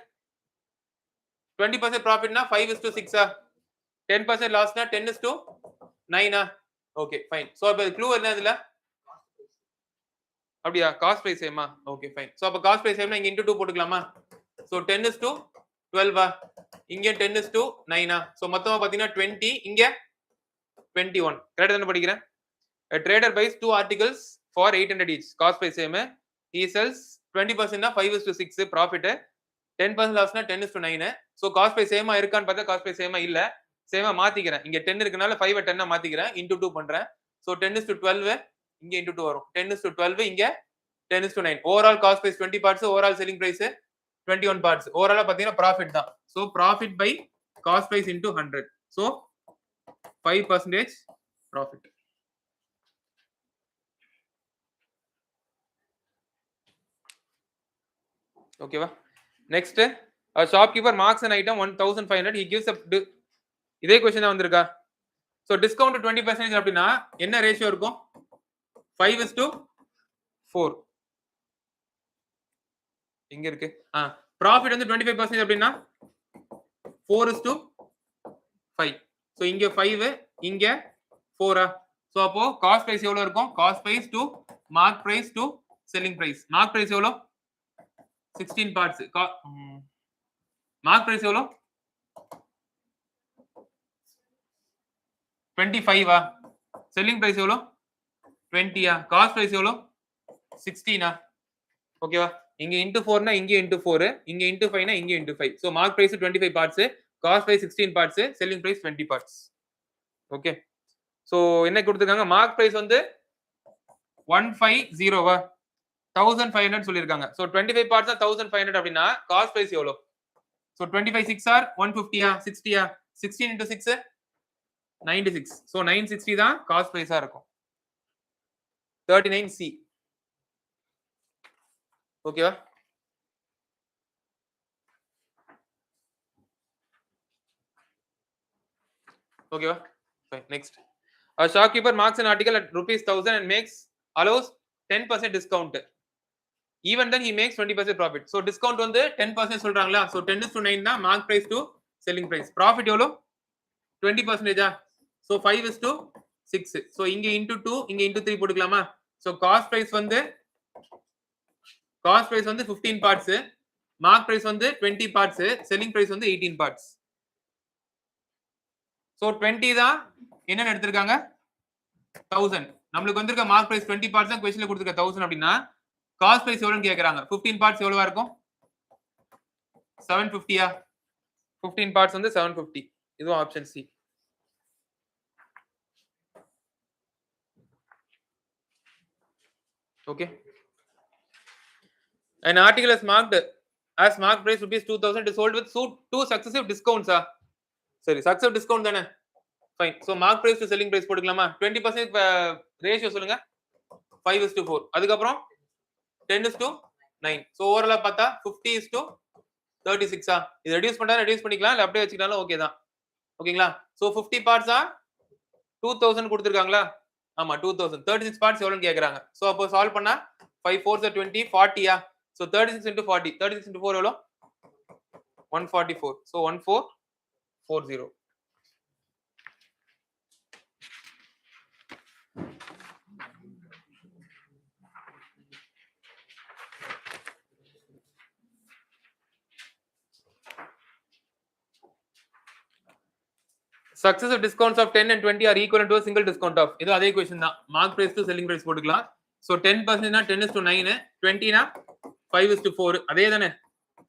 20% profit னா 5:6. 10% loss னா 10:9. Okay, fine. So, அப்ப clue என்ன இதுல? அப்படியா? cost price சேமா? Okay, fine. So, அப்ப cost price சேம்னா இங்க into 2 போட்டுக்கலாமா? So, 10:12. இங்க 10:9. So, மொத்தமா பாத்தீங்கன்னா 20. இங்க 21. கரெக்டா தான படிக்கிறேன்? A trader buys 2 articles for 800 each. Cost price same. He sells 20% னா 5:6 profit. 10% loss னா 10:9. So cost price same இருக்கான்னு பார்த்தா cost price same இல்ல. சேமா மாத்திக்கிறேன். இங்க 10 இருக்கனால 5 10 மாத்திக்கிறேன். into 2 பண்றேன். So 10:12 இங்க into 2 வரும். 10:12 இங்க 10:9. Overall cost price 20 parts, overall selling price 21 parts. Overall பாத்தீங்கன்னா profit தான். So profit by cost price into 100. So 5% profit. Okay va? Next, a shopkeeper marks an item 1500. He gives a இதே क्वेश्चन தான் வந்திருக்கா? So discount 20% அப்படினா என்ன ரேஷியோ இருக்கும்? 5:4. எங்க இருக்கு? profit வந்து 25% அப்படினா 4:5. So இங்க 5, இங்க 4. So அப்போ cost price எவ்வளவு இருக்கும்? Cost price to mark price to selling price. Mark price எவ்வளவு? 16 parts. Mark price எவ்வளவு? 25. Selling price எவ்வளவு? 20. Cost price எவ்வளவு? 16. ஓகேவா? இங்க into 4 னா இங்க into 4, இங்க into 5 னா இங்க into 5. So mark price 25 parts, cost price 16 parts, selling price 20 parts. Okay. So என்ன கொடுத்திருக்காங்க? mark price வந்து 150. 1500 சொல்லிருக்காங்க. So 25 parts 1500 அப்படினா cost price எவ்வளவு? So 25 6 are 150. 60. 16 into 6 96. So 960 தான் cost price இருக்கும். 39C. ஓகேவா? ஓகேவா? Fine. Next. A shopkeeper marks an article at ₹1000 and allows 10% discount. Even then he makes 20% profit. So discount வந்து 10% சொல்றாங்களா? So 10:9 தான் mark price to selling price. Profit எவ்வளவு? 20%. So 5:6. So இங்க into 2, இங்க into 3 போட்டுக்கலாமா? So cost price வந்து 15 parts, mark price வந்து 20 parts, selling price வந்து 18 parts. So 20 தான் என்னன்னு எடுத்திருக்காங்க? 1000. நம்மளுக்கு வந்திருக்க mark price 20 parts தான் क्वेश्चनல கொடுத்திருக்க 1000 அப்படினா cost price எவ்வளவுன்னு கேக்குறாங்க. 15 parts எவ்வளவா இருக்கும்? 750. 15 parts வந்து 750. இதுவும் option C. Okay. An article is marked as mark price ₹2000 is sold with 2 successive discounts. சரி, successive discount தானே? Fine. So mark price to selling price போட்டுக்கலாமா? 20% ரேஷியோ சொல்லுங்க. 5:4. அதுக்கு அப்புறம் 10:9. So ஓவராலா பார்த்தா 50:36. இது ரெடியூஸ் பண்ணா ரெடியூஸ் பண்ணிக்கலாம், இல்ல அப்படியே வச்சுக்கிட்டாலும் ஓகே தான். ஓகேங்களா? So 50 parts 2000 கொடுத்திருக்காங்களா? ஆமா 2000. 36 parts எவ்வளவுன்னு கேக்குறாங்க. So அப்போ சால்வ் பண்ணா 5 4s are 20, 40 So 36 into 40. 36 into 4 எவ்வளோ? 144. So 1440. Successive discounts of 10 and 20 are equivalent to a single discount of. இது அதே question தான். Mark price to selling price போட்டுக்கலாம். So 10% னா 10:9, 20 னா 5:4. அதே தானே?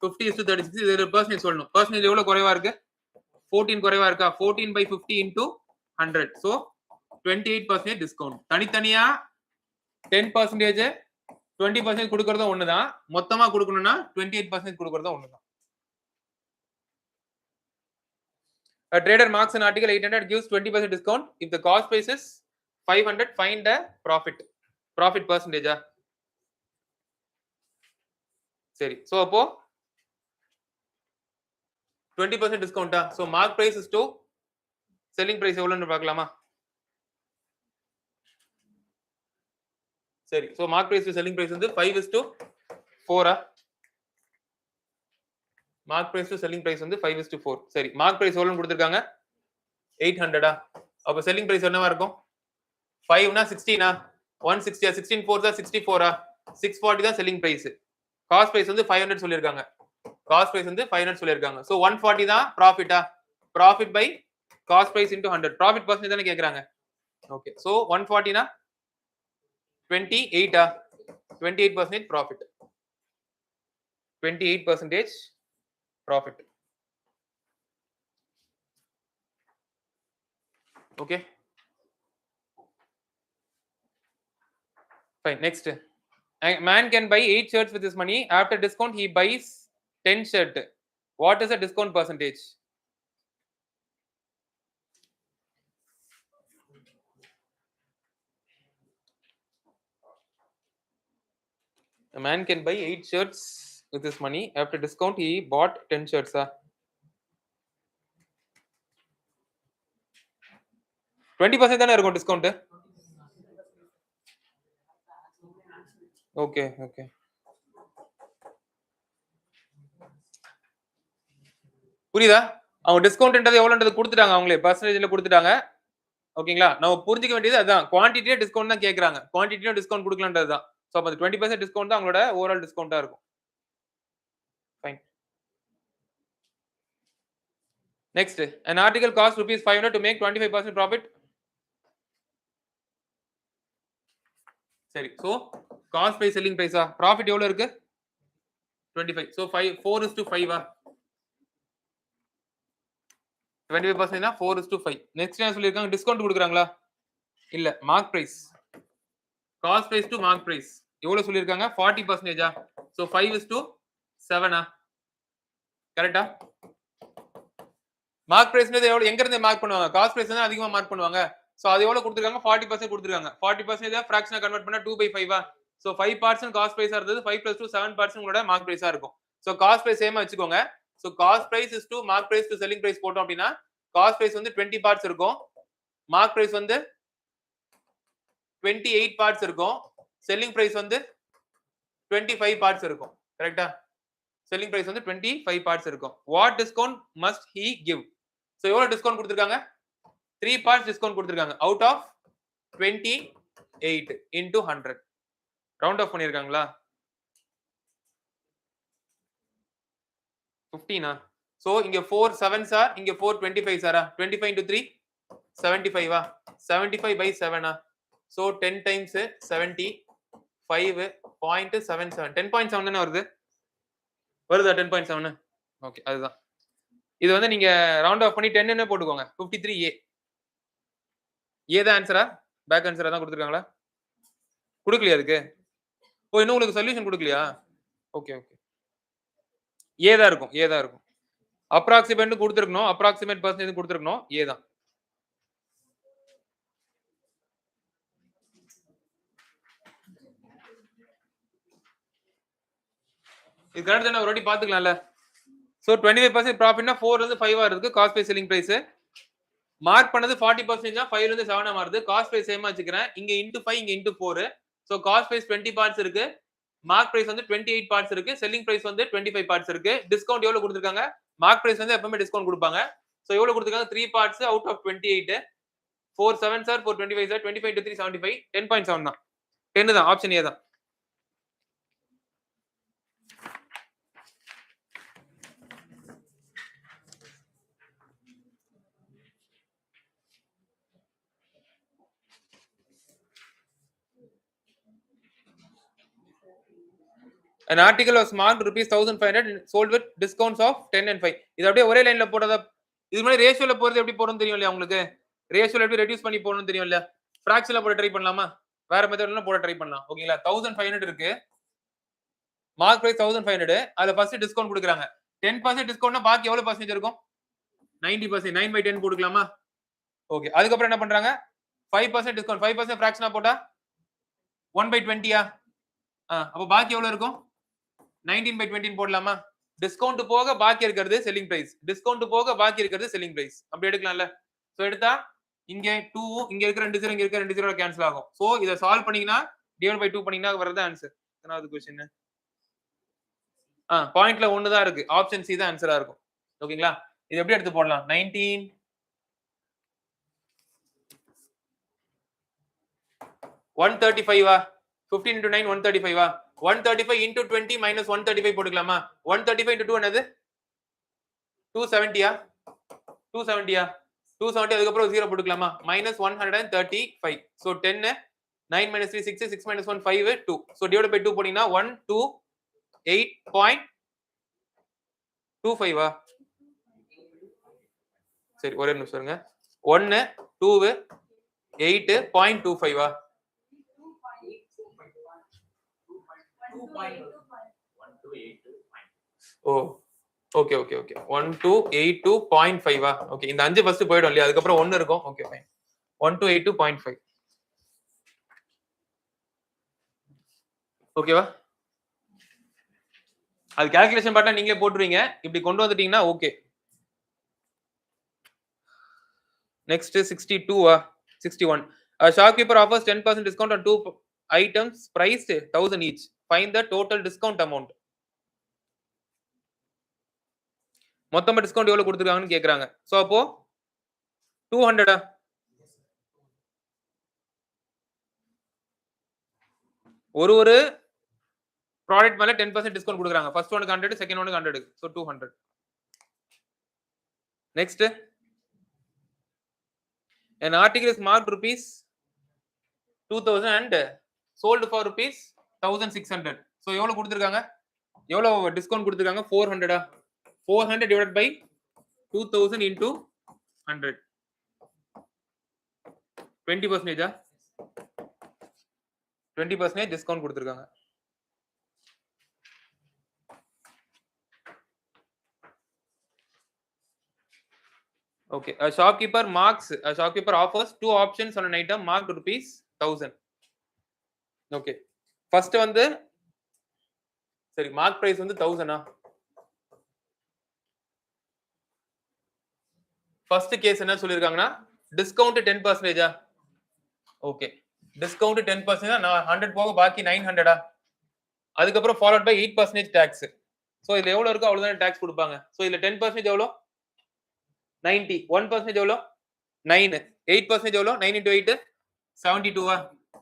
50:36. இது percentage சொல்லணும். Percentage எவ்வளவு குறைவா இருக்கு? 14 குறைவா இருக்கா? 14/50 into 100. So 28% discount. தனித்தனியா 10%, 20% கொடுக்கறதும் ஒண்ணுதான். மொத்தமா கொடுக்கணும்னா 28% கொடுக்கறதும் ஒண்ணுதான். A trader marks an article 800, gives 20% discount. If the cost price is 500, find the profit. Profit percentage. சரி. So அப்போ 20% discount. So mark price is to selling price எவ்வளவுன்னு பார்க்கலாமா? சரி. So mark price to selling price வந்து 5:4. Mark price to selling price வந்து 5:4. சரி. mark price எவ்வளவுன்னு கொடுத்திருக்காங்க? 800. அப்ப selling price என்னவா இருக்கும்? 5 னா 16 160 16 4s 64 640 தான் selling price. cost price வந்து 500 சொல்லிருக்காங்க. cost price வந்து 500 சொல்லிருக்காங்க. So 140 தான் profit. profit by cost price into 100. profit percentage தானே கேக்குறாங்க. Okay. So 140 னா 28 28% profit. 28% profit. Okay. Fine. Next. A man can buy 8 shirts with his money. After discount, he buys 10 shirts. What is the discount percentage? A man can buy 8 shirts with his money. After discount, he bought 10 shirts. 20% தானே இருக்கும் டிஸ்கவுண்ட். Okay okay. புரியுதா? அவங்க டிஸ்கவுண்ட்ன்றது எவ்வளவுன்றது கொடுத்துட்டாங்க, அவங்களே பர்சன்டேஜ்ல கொடுத்துட்டாங்க. ஓகேங்களா? நம்ம புரிஞ்சிக்க வேண்டியது அதான், குவான்டிட்டியே டிஸ்கவுண்ட் தான் கேக்குறாங்க. குவான்டிட்டியும் டிஸ்கவுண்ட் கொடுக்கலன்றது தான். சோ அப்ப 20% டிஸ்கவுண்ட் தான் அவங்களோட ஓவரால் டிஸ்கவுண்டா இருக்கும். Fine. Next. an article costs ₹500 to make 25% profit. சரி. சோ காஸ்ட் பை செல்லிங் பிரைஸா? ப்ராஃபிட் எவ்வளவு இருக்கு? 25. சோ 4:5 25% னா 4:5. நெக்ஸ்ட் என்ன சொல்லிருக்காங்க? டிஸ்கவுண்ட் கொடுக்குறாங்களா? இல்ல. Mark price. Cost price to mark price எவ்வளவு சொல்லிருக்காங்க? 40%. சோ 5:7. கரெக்ட்டா? மார்க் பிரைஸ்ன்றது எவ்வளவு, எங்க இருந்து மார்க் பண்ணுவாங்க? காஸ்ட் பிரைஸ் தான் அதிகமா மார்க் பண்ணுவாங்க. சோ அது எவ்வளவு கொடுத்திருக்காங்க? 40% கொடுத்திருக்காங்க. 40% ஃபிராக்ஷனா கன்வர்ட் பண்ணா 2/5. சோ 5% காஸ்ட் பிரைஸா இருந்தது. 5 + 2 7% உங்களோட மார்க் பிரைஸா இருக்கும். சோ காஸ்ட் பிரைஸ் சேமா வச்சுக்கோங்க. So cost price is to mark price to selling price போட்டோம் அப்படினா காஸ்ட் பிரைஸ் வந்து 20 பார்ட்ஸ் இருக்கும். மார்க் பிரைஸ் வந்து 28 பார்ட்ஸ் இருக்கும். செல்லிங் பிரைஸ் வந்து 25 பார்ட்ஸ் இருக்கும். கரெக்ட்டா? செல்லிங் பிரைஸ் வந்து 25 பார்ட்ஸ் இருக்கும். What discount must he give? So எவ்வளவு டிஸ்கவுண்ட் கொடுத்திருக்காங்க? 3 பார்ட்ஸ் டிஸ்கவுண்ட் கொடுத்திருக்காங்க. Out of 28 into 100. Round off பண்ணிருக்காங்களா? 15. சோ இங்க 4 7s are, இங்க 4 25s are. 25 into 3 75. 75/7. So 10 times 70 5.77. 10.7 தானே வருது? வருதா 10.7? ஓகே, அதுதான். இது வந்து நீங்க ரவுண்ட் ஆஃப் பண்ணி 10 ன்னு போட்டுக்கோங்க. 53A. ஏ தான் ஆன்சரா? பேக் ஆன்சரா தான் கொடுத்திருக்காங்களா? கொடுக்கலையா அதுக்கு? ஓ, இன்னும் உங்களுக்கு சொல்யூஷன் கொடுக்கலையா? Okay okay. ஏ தான் இருக்கும். ஏ தான் இருக்கும். அப்ராக்ஸிமேட் கொடுத்திருக்கணும். அப்ராக்ஸிமேட் பெர்சன்டேஜ் கொடுத்திருக்கணும். ஏ தான். இது கரெக்ட் தானே? ஒரு வாட்டி பாத்துக்கலாம்ல. சோ 25% ப்ராஃபிட்னா 4 ல இருந்து 5 இருக்கு cost by selling price. Mark பண்ணது 40% 5 ல இருந்து 7 மாறுது. காஸ்ட் பிரைஸ் சேமா வச்சுக்கிறேன். இங்க into 5 இங்க into 4. So cost price 20 parts இருக்கு. மார்க் பிரைஸ் வந்து 28 பார்ட்ஸ் இருக்கு, செல்லிங் பிரைஸ் வந்து 25 பார்ட்ஸ் இருக்கு. டிஸ்கவுண்ட் எவ்வளவு கொடுத்திருக்காங்க? மார்க் பிரைஸ் வந்து எப்பவுமே டிஸ்கவுண்ட் கொடுப்பாங்க. சோ எவ்வளவு கொடுத்திருக்காங்க? 3 parts out of 28. 4 7 sir, 4 25 sir, 25 into 3 75, 10.7 தான். 10 தான், ஆப்ஷன் ஏ தான். An article was marked rupees 1500 sold with discounts of 10 and 5. இது அப்படியே ஒரே லைன்ல போறதா? இது மாதிரி ரேஷியோல போறது எப்படி போறதுன்னு தெரியும் இல்லையா உங்களுக்கு? ரேஷியோல எப்படி ரெடியூஸ் பண்ணி போறதுன்னு தெரியும் இல்ல? ஃபிராக்ஷன்ல போட ட்ரை பண்ணலாமா? வேற மெத்தட்ல போட ட்ரை பண்ணலாம். ஓகேங்களா? 1500 இருக்கு. Mark price 1500. அதுல ஃபர்ஸ்ட் டிஸ்கவுண்ட் கொடுக்குறாங்க. 10% டிஸ்கவுண்ட்னா பாக்கி எவ்வளவு பர்சன்டேஜ் இருக்கும்? 90%. 9/10 போட்டுக்கலாமா? ஓகே. அதுக்கு அப்புறம் என்ன பண்றாங்க? 5% டிஸ்கவுண்ட். 5% ஃபிராக்ஷனா போட்டா 1/20யா? அப்ப பாக்கி எவ்வளவு இருக்கும்? 19/20 போடலாமா? டிஸ்கவுண்ட் போக பாக்கி இருக்கிறது செல்லிங் பிரைஸ். டிஸ்கவுண்ட் போக பாக்கி இருக்கிறது செல்லிங் பிரைஸ். அப்படி எடுக்கலாம்ல? சோ எடுத்தா இங்க 2 இங்க இருக்கிற 2 0 இங்க இருக்கிற 2 0 கேன்சல் ஆகும். சோ இத சால்வ் பண்ணீங்கன்னா டிவைட் பை 2 பண்ணீங்கன்னா வரது ஆன்சர். எத்தனாவது क्वेश्चन? பாயிண்ட்ல 1 தான் இருக்கு. ஆப்ஷன் சி தான் ஆன்சரா இருக்கும். ஓகேங்களா? இது எப்படி எடுத்து போடலாம்? 19 135 15 into 9 135 135 into 20 minus 135 போட்டுக்கலாமா? 135 into 2 என்னது? 270 270 அதுக்கு அப்புறம் 0 போட்டுக்கலாமா? minus 135. so 10 9 minus 3 6 6 minus 1 5 2. so divided by 2 போட்டீங்கன்னா 128.25 சரி ஒரே நிமிஷம் இருங்க. 1 2 8.25 ஓ ஓகே ஓகே ஓகே 1282.5 ஓகே. இந்த 5 ஃபர்ஸ்ட் போய்டும் இல்லையா? அதுக்கு அப்புறம் 1 இருக்கும். Okay fine. 1282.5 ஓகேவா? அது கால்குலேஷன் பார்த்தா நீங்களே போட்டுருவீங்க. இப்படி கொண்டு வந்துட்டீங்கன்னா okay. Next 62 61. A shopkeeper offers 10% discount on 2 items priced 1000 each. Find the total discount amount. மொத்தமா டிஸ்கவுண்ட் எவ்வளவு கொடுத்திருக்காங்கன்னு கேக்குறாங்க. சோ அப்போ 200 ஒரு ப்ராடக்ட் மேல 10% டிஸ்கவுண்ட் கொடுக்குறாங்க. ஃபர்ஸ்ட் ஒனுக்கு 100, செகண்ட் ஒனுக்கு 100. So 200. Next an article is marked rupees 2000 and sold for rupees 1600. So எவ்வளவு கொடுத்திருக்காங்க? எவ்வளவு டிஸ்கவுண்ட் கொடுத்திருக்காங்க? 400 400 divided by 2000 into 100 20% 20% டிஸ்கவுண்ட் கொடுத்திருக்காங்க. Okay, a shopkeeper offers 2 options on an item marked rupees 1000. Okay, first வந்து சரி மார்க் பிரைஸ் வந்து 1000 ஃபர்ஸ்ட் கேஸ் என்ன சொல்லிருக்காங்கன்னா டிஸ்கவுண்ட் 10%. ஓகே, டிஸ்கவுண்ட் 10% நான் 100 போக பாக்கி 900 அதுக்கு அப்புறம் ஃபாலோட் பை 8% டாக்ஸ். சோ இதுல எவ்வளவு இருக்கோ அவ்வளவுதான் டாக்ஸ் கொடுப்பாங்க. சோ இதுல 10% எவ்வளவு? 90. 1% எவ்வளவு? 9. 8% எவ்வளவு? 9 into 8 72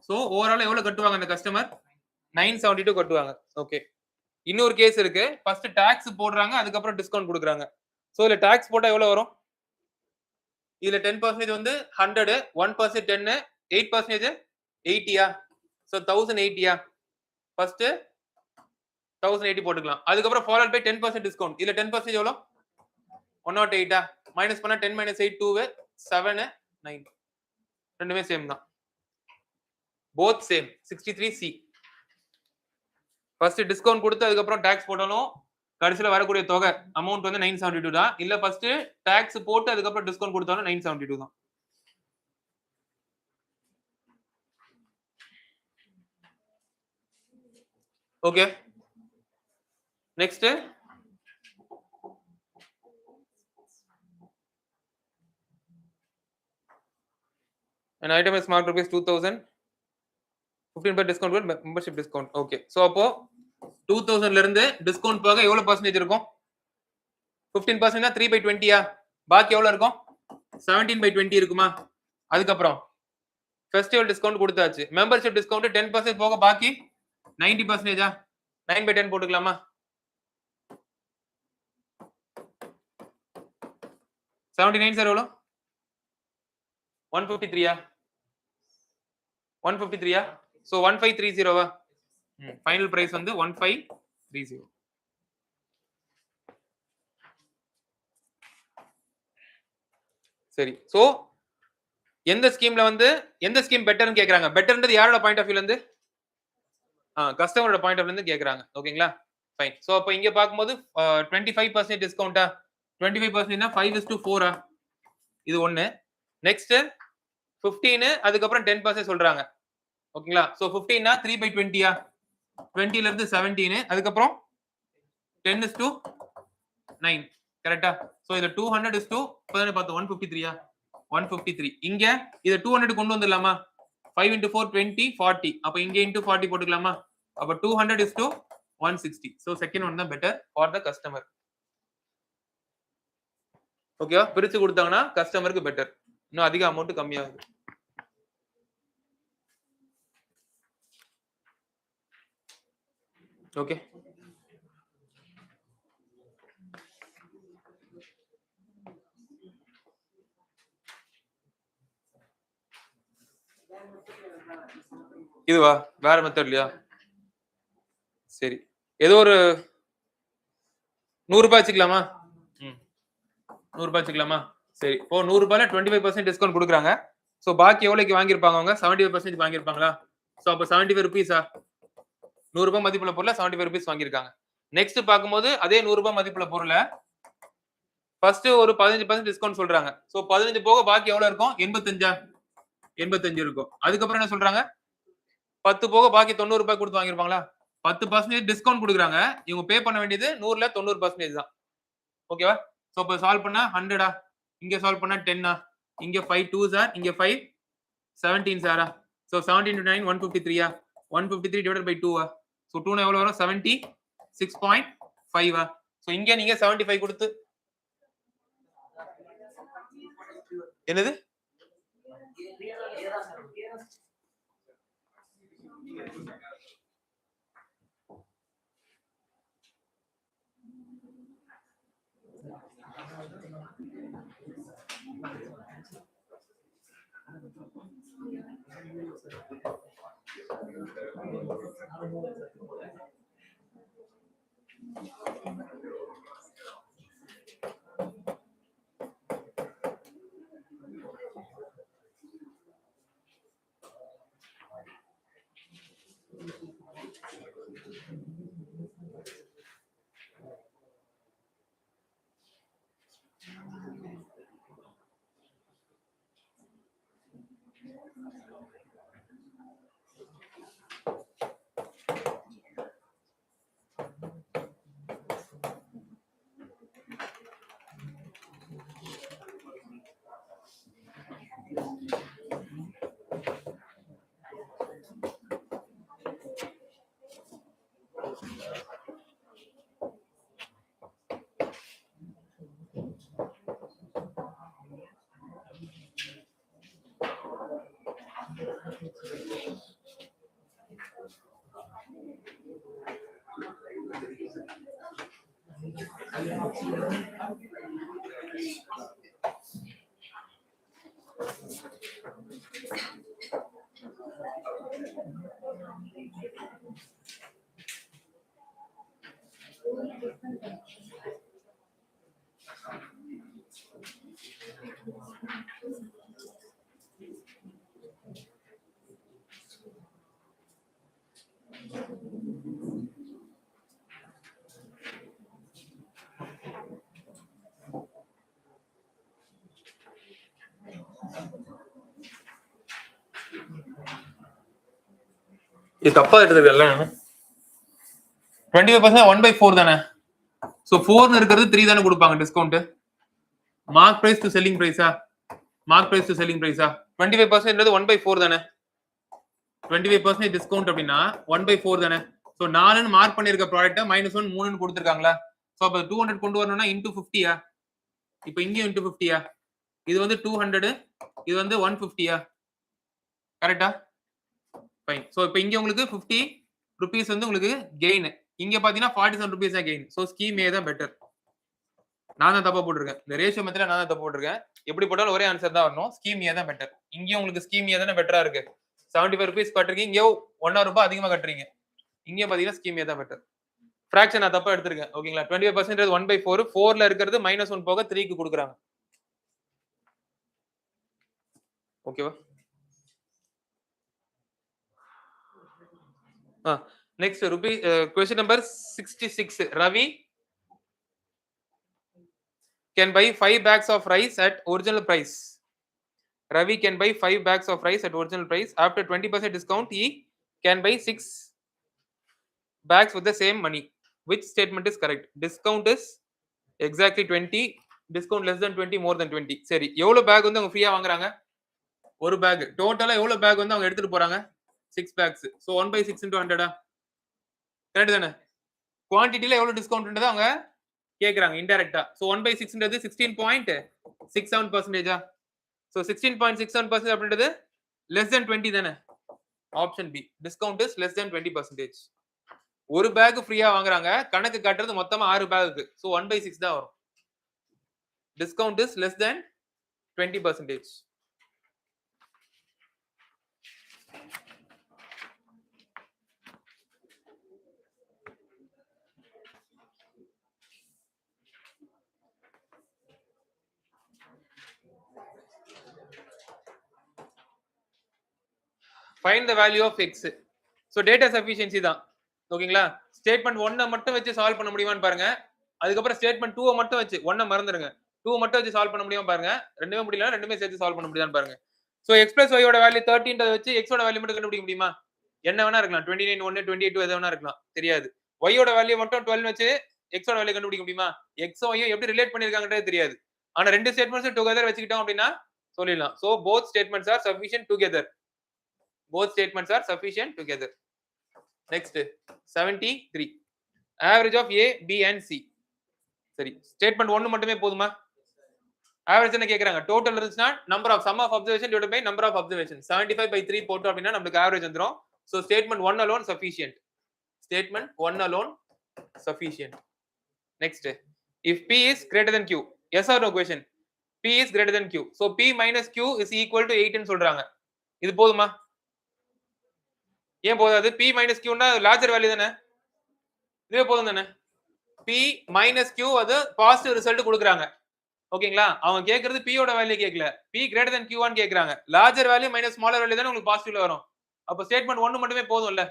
சோ ஓவரால் எவ்வளவு கட்டுவாங்க அந்த கஸ்டமர்? 972 கட்டுவாங்க. ஓகே, இன்னொரு கேஸ் இருக்கு. ஃபர்ஸ்ட் டாக்ஸ் போடுறாங்க, அதுக்கு அப்புறம் டிஸ்கவுண்ட் கொடுக்குறாங்க. சோ இதுல டாக்ஸ் போட்டா எவ்வளவு வரும்? இதுல 10% வந்து 100, 1% 10, 8% 80 சோ 1080 ஃபர்ஸ்ட் 1080 போட்டுக்கலாம். அதுக்கு அப்புறம் ஃபாலோட் பை 10% டிஸ்கவுண்ட். இதுல 10% எவ்வளவு? 108 மைனஸ் பண்ணா 10 minus 8 2 7 9 ரெண்டுமே சேம் தான். both same 63C. First discount கொடுத்து அதுக்கு அப்புறம் டாக்ஸ் போட்டாலும் கடைசில வரக்கூடிய தொகை அமௌண்ட் வந்து 972 தான். இல்ல ஃபர்ஸ்ட் டாக்ஸ் போட்டு அதுக்கு அப்புறம் டிஸ்கவுண்ட் கொடுத்தாலும் 972 தான். Okay, next an item is marked rupees 2000 15% discount with membership discount. Okay, so அப்போ 2000ல இருந்து டிஸ்கவுண்ட் போக எவ்வளவு பர்சன்டேஜ் இருக்கும்? 15% 3/20யா? பாக்கி எவ்வளவு இருக்கும்? 17/20 இருக்குமா? அதுக்கப்புறம் ஃபெஸ்டிவல் டிஸ்கவுண்ட் கொடுத்தாச்சு. மெம்பர்ஷிப் டிஸ்கவுண்ட் 10% போக பாக்கி 90%ஆ? 9/10 போட்டுக்கலாமா? சார் எவ்வளோ? 153யா? 153யா? சோ 1530வா? ஃபைனல் பிரைஸ் வந்து 1530. சரி. சோ எந்த ஸ்கீம்ல வந்து எந்த ஸ்கீம் பெட்டர்னு கேக்குறாங்க? பெட்டர்ன்றது யாரோட பாயிண்ட் ஆஃப் வியூல இருந்து? கஸ்டமரோட பாயிண்ட் ஆஃப் வியூல இருந்து கேக்குறாங்க. ஓகேங்களா? ஃபைன். சோ அப்ப இங்க பாக்கும்போது 25% டிஸ்கவுண்டா? 25%னா 5:4ஆ? இது ஒண்ணு. நெக்ஸ்ட் 15 அதுக்கப்புறம் 10% சொல்றாங்க. ஓகேங்களா? சோ 15னா 3/20யா? 20ல இருந்து 17 அதுக்கப்புறம் 10:9 கரெக்ட்டா? சோ இது 200 is to இப்பதானே பார்த்தோம் 153யா? 153. இங்க இத 200 கொண்டு வந்துடலாமா? 5 into 4 20 40. அப்ப இங்க into 40 போட்டுக்கலாமா? அப்ப 200 is to 160. So second one தான் பெட்டர் ஃபார் த கஸ்டமர். ஓகேவா? பிரிச்சு கொடுத்தாங்கன்னா கஸ்டமருக்கு பெட்டர். இன்னும் அதிக அமௌண்ட் கம்மியாகுது. ஓகே. இதுவா? வேற மெத்தட் இல்லையா? சரி. ஏதோ ஒரு 100 ரூபாய் வச்சுக்கலாமா? 100 ரூபாய் வச்சுக்கலாமா? சரி. இப்போ 100 ரூபாயில 25% டிஸ்கவுண்ட் கொடுக்குறாங்க. சோ பாக்கி எவ்வளவுக்கு வாங்கியிருப்பாங்க அவங்க? 75% வாங்கியிருப்பாங்களா? சோ அப்ப 75 ரூபீஸா? 100 ரூபாய் மதிப்புள்ள பொருள 75 ரூபீஸ் வாங்கியிருக்காங்க. நெக்ஸ்ட் பாக்கும்போது அதே 100 ரூபாய் மதிப்புள்ள பொருள ஃபர்ஸ்ட் ஒரு 15% டிஸ்கவுண்ட் சொல்றாங்க. சோ 15 போக பாக்கி எவ்வளவு இருக்கும்? 85ஆ? 85 இருக்கும். அதுக்கப்புறம் என்ன சொல்றாங்க? 10 போக பாக்கி 90 ரூபாய் கொடுத்து வாங்கியிருப்பாங்களா? 10% டிஸ்கவுண்ட் கொடுக்குறாங்க. இவங்க பே பண்ண வேண்டியது 100ல 90% தான். ஓகேவா? சோ இப்ப சால்வ் பண்ணா 100ஆ? இங்க சால்வ் பண்ணா 10ஆ? இங்க 5 2s ஆர் இங்க 5 17s ஆரா? சோ 17 into 9 153ஆ? 153 divided by 2ஆ? சோ 2 எவ்வளவு வரும்? 76.5ஆ? சோ இங்க நீங்க 75 கொடுத்து என்னது? இது தப்பா எடுத்துக்கல. 25% 1/4 தானே? சோ 4 இருக்கிறது 3 தானே கொடுப்பாங்க discount. Mark price to selling பிரைஸா? மார்க் பிரைஸ் டு செல்லிங் பிரைஸா? 25% 1/4 தானே? 25% டிஸ்கவுண்ட் அப்படின்னா 1/4 தானே? சோ 4ன்னு மார்க் பண்ணிருக்க ப்ராடக்ட்ட -1 3ன்னு கொடுத்திருக்காங்களா? சோ அப்ப 200 கொண்டு வரணும்னா இன்டு 50யா? இப்போ இங்கேயும் இன்டு 50யா? இது வந்து 200 இது வந்து 150யா? கரெக்ட்டா? ஃபைன். சோ இப்போ இங்க உங்களுக்கு 50 ரூபீஸ் வந்து உங்களுக்கு கெயின். இங்க பாத்தீங்கன்னா 47 ரூபீஸ் தான் கெயின். சோ ஸ்கீம் ஏ தான் பெட்டர். நான் தான் தப்பா போட்டுருக்கேன். இந்த ரேஷியோ மெத்தட்ல நான் தான் தப்பு போட்டுருக்கேன். எப்படி போட்டாலும் ஒரே ஆன்சர் தான் வரணும். ஸ்கீம் ஏ தான் பெட்டர். இங்கேயும் உங்களுக்கு ஸ்கீம் ஏ தானே பெட்டரா இருக்கு. 75 ரூபீஸ் கட்டுறீங்க. இங்கே 1 ரூபாய் அதிகமா கட்டுறீங்க. இங்க பாத்தீங்கன்னா ஸ்கீம் ஏ தான் பெட்டர். ஃபிராக்ஷன் நான் தப்பா எடுத்திருக்கேன். ஓகேங்களா? 25% 1/4 4ல இருக்கிறது -1 போக 3க்கு கொடுக்குறாங்க. ஓகேவா? Next question number 66. Ravi can buy 5 bags of rice at original price. Ravi can buy 5 bags of rice at original price. After 20% discount, he can buy 6 bags with the same money. Which statement is correct? Discount is exactly 20. Discount less than 20, more than 20. சரி, எவ்வளவு பேக் வந்து அவங்க ஃப்ரீயா வாங்குறாங்க? ஒரு பேக். டோட்டலா எவ்வளவு பேக் வந்து அவங்க எடுத்துட்டு போறாங்க? 6 பேக்ஸ். சோ 1/6 into 100 கரெக்ட் தானே? குவாண்டிட்டில எவ்வளவு டிஸ்கவுண்ட்ன்றத அவங்க கேக்குறாங்க இன்டைரக்ட்டா. சோ 1/6ன்றது 16.67%. சோ 16.67% அப்படின்றது less than 20 தானே? Option B. Discount is less than 20%. ஒரு பேக் ஃப்ரீயா வாங்குறாங்க. கணக்கு காட்டுறது மொத்தமா 6 பேக்கு. சோ 1/6 தான் வரும். Discount is less than 20%. Find the value of x. So data sufficiency தான். ஓகேங்களா? ஸ்டேட்மெண்ட் 1 மட்டும் வச்சு சால்வ் பண்ண முடியுமான்னு பாருங்க. அதுக்கப்புறம் ஸ்டேட்மெண்ட் 2 மட்டும் வச்சு 1 மறந்துருங்க. 2 மட்டும் வச்சு சால்வ் பண்ண முடியுமா பாருங்க. ரெண்டுமே முடியல, ரெண்டுமே சேர்த்து சால்வ் பண்ண முடியுதான்னு பாருங்க. சோ x plus y ஓட வேல்யூ 13 வச்சு x ஓட வேல்யூ மட்டும் கண்டுபிடிக்க முடியுமா? என்ன வேணா இருக்கலாம். 29 1 28 2 எது வேணா இருக்கலாம். தெரியாது. y ஓட வேல்யூ மட்டும் 12 வச்சு x ஓட வேல்யூ கண்டுபிடிக்க முடியுமா? x y எப்படி ரிலேட் பண்ணிருக்காங்கன்றது தெரியாது. ஆனா ரெண்டு ஸ்டேட்மெண்ட்ஸ் டுகெதர் வச்சுக்கிட்டோம் அப்படினா சொல்லிடலாம். So both statements are sufficient together. Both statements are sufficient together. Next 73. Average of A, B and C. சரி, ஸ்டேட்மெண்ட் 1 மட்டுமே போதுமா? ஆவரேஜ் என்ன கேக்குறாங்க? டோட்டல் இருந்துச்சுனா number of sum of observation divided by number of observation. 75/3 போட்டோம் அப்படினா நமக்கு ஆவரேஜ் வந்துரும். So statement 1 alone sufficient. Statement 1 alone sufficient. Next, if P is greater than Q. Yes or no question? P is greater than Q. So P minus Q is equal to 8 ன்னு சொல்றாங்க. இது போதுமா? ஏன் போதாது? P minus Q னா லார்ஜர் வேல்யூ தானே? இதுவே போதும் தானே? P minus Q அது பாசிட்டிவ் ரிசல்ட் கொடுக்குறாங்க. ஓகேங்களா? அவங்க கேக்குறது P ஓட வேல்யூ கேக்கல. P greater than Q ஆன்னு கேக்குறாங்க. Larger value minus smaller value தானே உங்களுக்கு பாசிட்டிவ்ல வரும். அப்ப ஸ்டேட்மெண்ட் 1 மட்டுமே போதும்ல.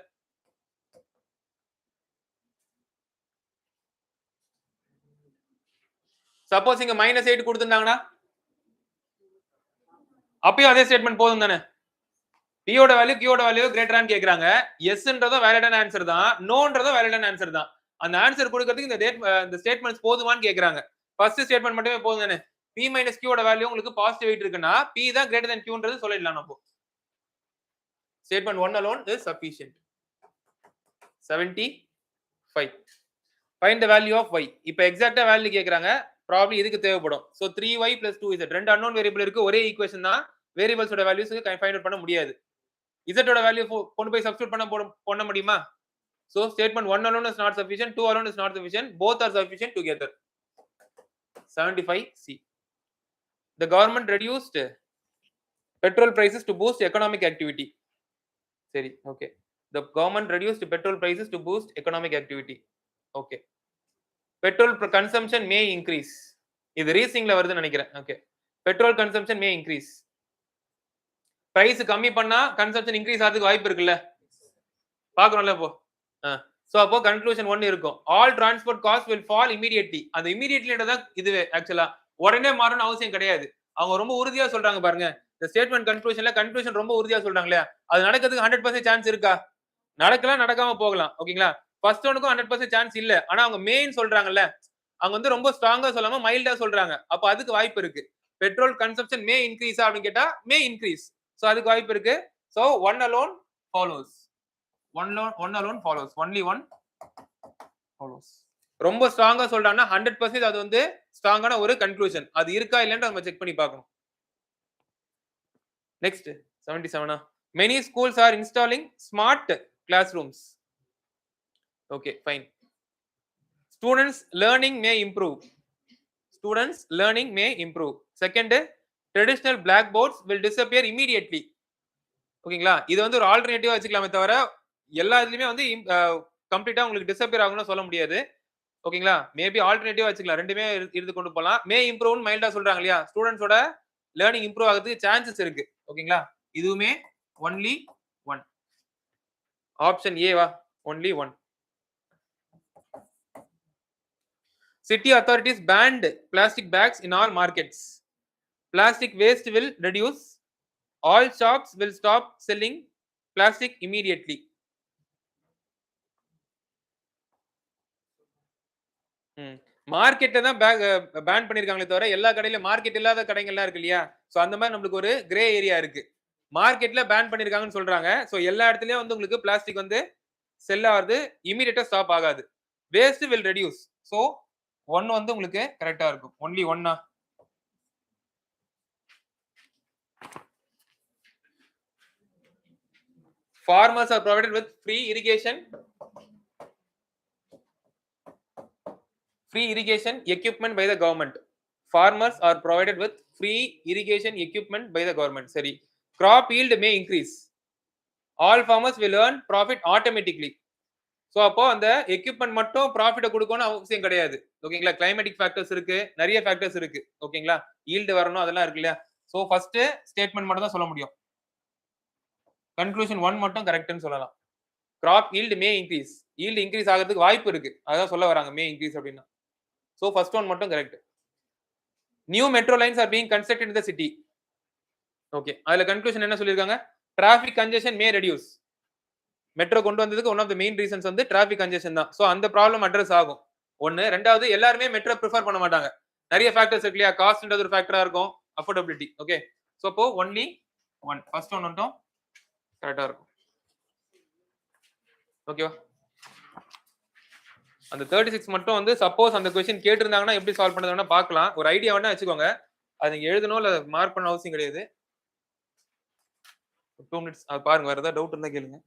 சப்போஸ் இங்க -8 கொடுத்திருந்தாங்கன்னா அப்பயும் அதே ஸ்டேட்மெண்ட் போதும் தானே? P ஓட வேல்யூ Q ஓட வேல்யூ கிரேட்டரான்னு கேக்குறாங்க. எஸ்ன்றதும் வேலிடான ஆன்சர் தான். நோன்றதும் வேலிடான ஆன்சர் தான். அந்த ஆன்சர் கொடுக்கிறதுக்கு இந்த ஸ்டேட்மெண்ட்ஸ் போதுமான்னு கேக்குறாங்க. ஃபர்ஸ்ட் ஸ்டேட்மெண்ட் மட்டுமே போதும் தானே? P minus Q ஓட வேல்யூ உங்களுக்கு பாசிட்டிவ் 8 இருக்குன்னா P தான் greater than Qன்றது சொல்லிடலாம் நம்ம. Statement 1 alone is sufficient. 75. Find the value of y. இப்போ எக்ஸாக்ட்டா வேல்யூ கேக்குறாங்க. ப்ராபபிலி இதுக்கு தேவைப்படும். So 3y plus 2z ரெண்டு அன்னோன் வேரியபிள் இருக்கு. ஒரே ஈக்குவேஷன் தான். வேரியபிள்ஸோட வேல்யூஸ் ஃபைண்ட் அவுட் பண்ண முடியாது. z ஓட வேல்யூ கொண்டு போய் சப்ஸ்டிட்யூட் பண்ண முடியுமா? So statement 1 alone is not sufficient, 2 alone is not sufficient, both are sufficient together. 75C. The government reduced petrol prices to boost economic activity. சரி, okay. The government reduced petrol prices to boost economic activity. Okay. Petrol consumption may increase. இது ரீசிங்ல வருதுன்னு நினைக்கிறேன். Okay. Petrol consumption may increase. Price கம்மி பண்ணா கன்சம்ப்ஷன் இன்க்ரீஸ் ஆகிறதுக்கு வாய்ப்பு இருக்குல்ல? பாக்குறோம்ல இப்போ. சோ அப்போ கன்க்ளூஷன் 1 இருக்கும். All transport costs will fall immediately. அந்த immediatelyன்றத இதுவே ஆக்சுவலா உடனே மாறணும் அவசியம் கிடையாது. அவங்க ரொம்ப உறுதியா சொல்றாங்க பாருங்க. இந்த ஸ்டேட்மெண்ட் கன்க்ளூஷன் ரொம்ப உறுதியா சொல்றாங்களே. அது நடக்கிறதுக்கு 100% சான்ஸ் இருக்கா? நடக்கலாம், நடக்காம போகலாம். ஓகேங்களா? ஃபர்ஸ்ட் ஒன்னுக்கும் 100% சான்ஸ் இல்ல. ஆனா அவங்க மெயின் சொல்றாங்கல்ல. அவங்க வந்து ரொம்ப ஸ்ட்ராங்கா சொல்லாம மைல்டா சொல்றாங்க. அப்ப அதுக்கு வாய்ப்பு இருக்கு. பெட்ரோல் கன்சம்ப்ஷன் மே இன்க்ரீஸ் அப்படின்னு கேட்டா மே இன்க்ரீஸ். சோ அதுக்கு வாய்ப்பு இருக்கு. So 1 alone follows. one alone follows. Only one follows. ரொம்ப ஸ்ட்ராங்கா சொல்றாங்கன்னா 100% அது வந்து ஸ்ட்ராங்கான ஒரு கன்க்ளூஷன். அது இருக்கா இல்லைன்னு நம்ம செக் பண்ணி பார்க்கணும். Next 77. Many schools are installing smart classrooms. Okay, fine. Students learning may improve. Students learning may improve. Second, traditional blackboards will disappear immediately. ஓகேங்களா? இது வந்து ஒரு ஆல்டர்னேட்டிவா வச்சுக்கலாமே தவிர எல்லா இதுலயுமே வந்து கம்ப்ளீட்டா உங்களுக்கு டிசப்பியர் ஆகும்னு சொல்ல முடியாது. ஓகேங்களா? மேபி ஆல்டர்னேட்டிவா வச்சுக்கலாம். ரெண்டுமே இருந்து கொண்டு போலாம். மே இம்ப்ரூவ்னு மைல்டா சொல்றாங்க இல்லையா? ஸ்டூடண்ட்ஸோட லேர்னிங் இம்ப்ரூவ் ஆகிறதுக்கு சான்சஸ் இருக்கு. ஓகேங்களா? இதுவுமே only one. Option Eva? Only one. City authorities banned plastic bags in all markets. Plastic waste will reduce. All shops will stop selling plastic immediately. மார்க்கெட்ல தான் பேன் பண்ணிருக்காங்களே தவிர எல்லா கடையிலும் மார்க்கெட் இல்லாத கடைகள்லாம் இருக்கு இல்லையா? சோ அந்த மாதிரி நம்மளுக்கு ஒரு கிரே ஏரியா இருக்கு. மார்க்கெட்ல பேன் பண்ணிருக்காங்கன்னு சொல்றாங்க. சோ எல்லா இடத்துலயும் வந்து உங்களுக்கு பிளாஸ்டிக் வந்து செல் ஆகுது, இமிடியேட்டா ஸ்டாப் ஆகாது. Waste will reduce. So one வந்து உங்களுக்கு கரெக்டா இருக்கும். ஒன்லி ஒன்னா. Farmers are provided with free irrigation equipment by the government. Farmers are provided with free irrigation equipment by the government. சரி. Crop yield may increase. All farmers will earn profit automatically. So அப்போ அந்த எக்யூப்மென்ட் மட்டும் ப்ராஃபிட்ட கொடுக்கணும்னு அவசியம் கிடையாது. ஓகேங்களா? கிளைமேட்டிக் ஃபேக்டர்ஸ் இருக்கு, நிறைய ஃபேக்டர்ஸ் இருக்கு. ஓகேங்களா? ஈல்ட் வரணும் அதெல்லாம் இருக்கு இல்லையா? சோ ஃபர்ஸ்ட் ஸ்டேட்மென்ட் மட்டும் தான் சொல்ல முடியும். கன்க்ளூஷன் 1 மட்டும் கரெக்ட்னு சொல்லலாம். Crop yield may increase. Yield increase ஆகிறதுக்கு வாய்ப்பு இருக்கு. அதான் சொல்ல வராங்க மே இன்க்ரீஸ் அப்படின்னா. சோ ஃபர்ஸ்ட் ஒன் மட்டும் கரெக்ட். New metro lines are being constructed in the city. Okay. அதுல கன்க்ளூஷன் என்ன சொல்லிருக்காங்க? Traffic congestion may reduce. Metro கொண்டு வந்ததுக்கு one of the main reasons வந்து டிராஃபிக் கன்ஜெஷன் தான். சோ அந்த ப்ராப்ளம் அட்ரஸ் ஆகும். ஒன்னு. ரெண்டாவது எல்லாருமே மெட்ரோ ப்ரிஃபர் பண்ண மாட்டாங்க. நிறைய ஃபேக்டர்ஸ் இருக்கு இல்லையா? காஸ்ட்ன்றது ஒரு ஃபேக்டரா இருக்கும். அஃபோர்டபிலிட்டி. ஓகே. சோ அப்போ ஒன்லி ஒன். ஃபர்ஸ்ட் ஒன் மட்டும் கரெக்டா இருக்கும். ஓகேவா? அந்த 36 மட்டும் வந்து சப்போஸ் அந்த क्वेश्चन கேட்டிருந்தாங்கன்னா எப்படி சால்வ் பண்றதுன்னா பார்க்கலாம். ஒரு ஐடியா வேணா வச்சுக்கோங்க. அது நீங்க எழுதணும் இல்ல மார்க் பண்ண அவசியம் கிடையாது. 2 மினிட்ஸ் அது பாருங்க. வேற ஏதாவது டவுட் இருந்தா கேளுங்க.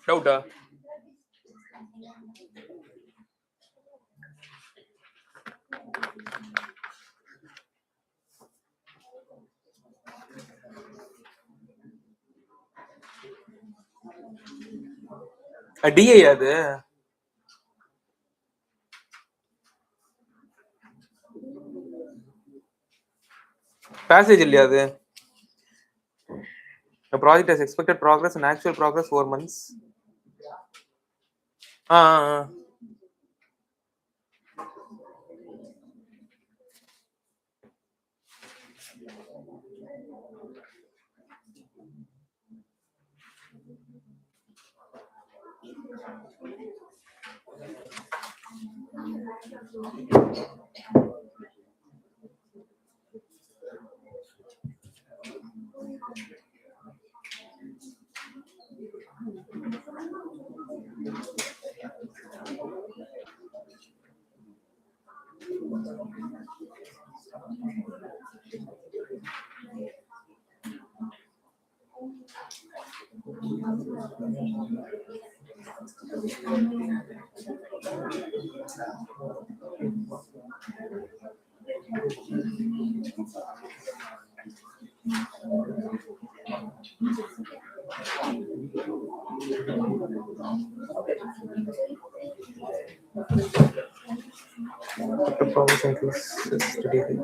டவுட்டா? டிஏ அது பேசேஜ் இல்லையா அது? The project has expected progress and actual progress 4 months. progress increase steadily.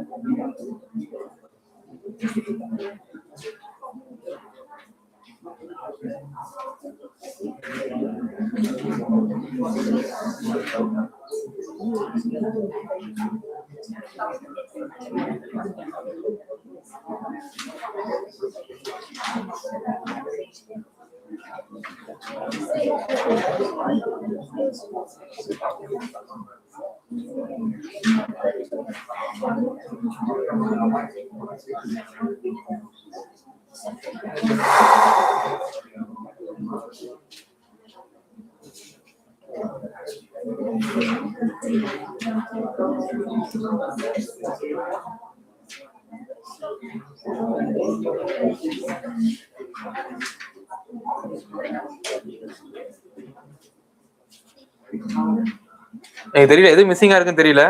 எனக்கு தெரியல எது மிஸ்ஸிங்கா இருக்குன்னு தெரியல,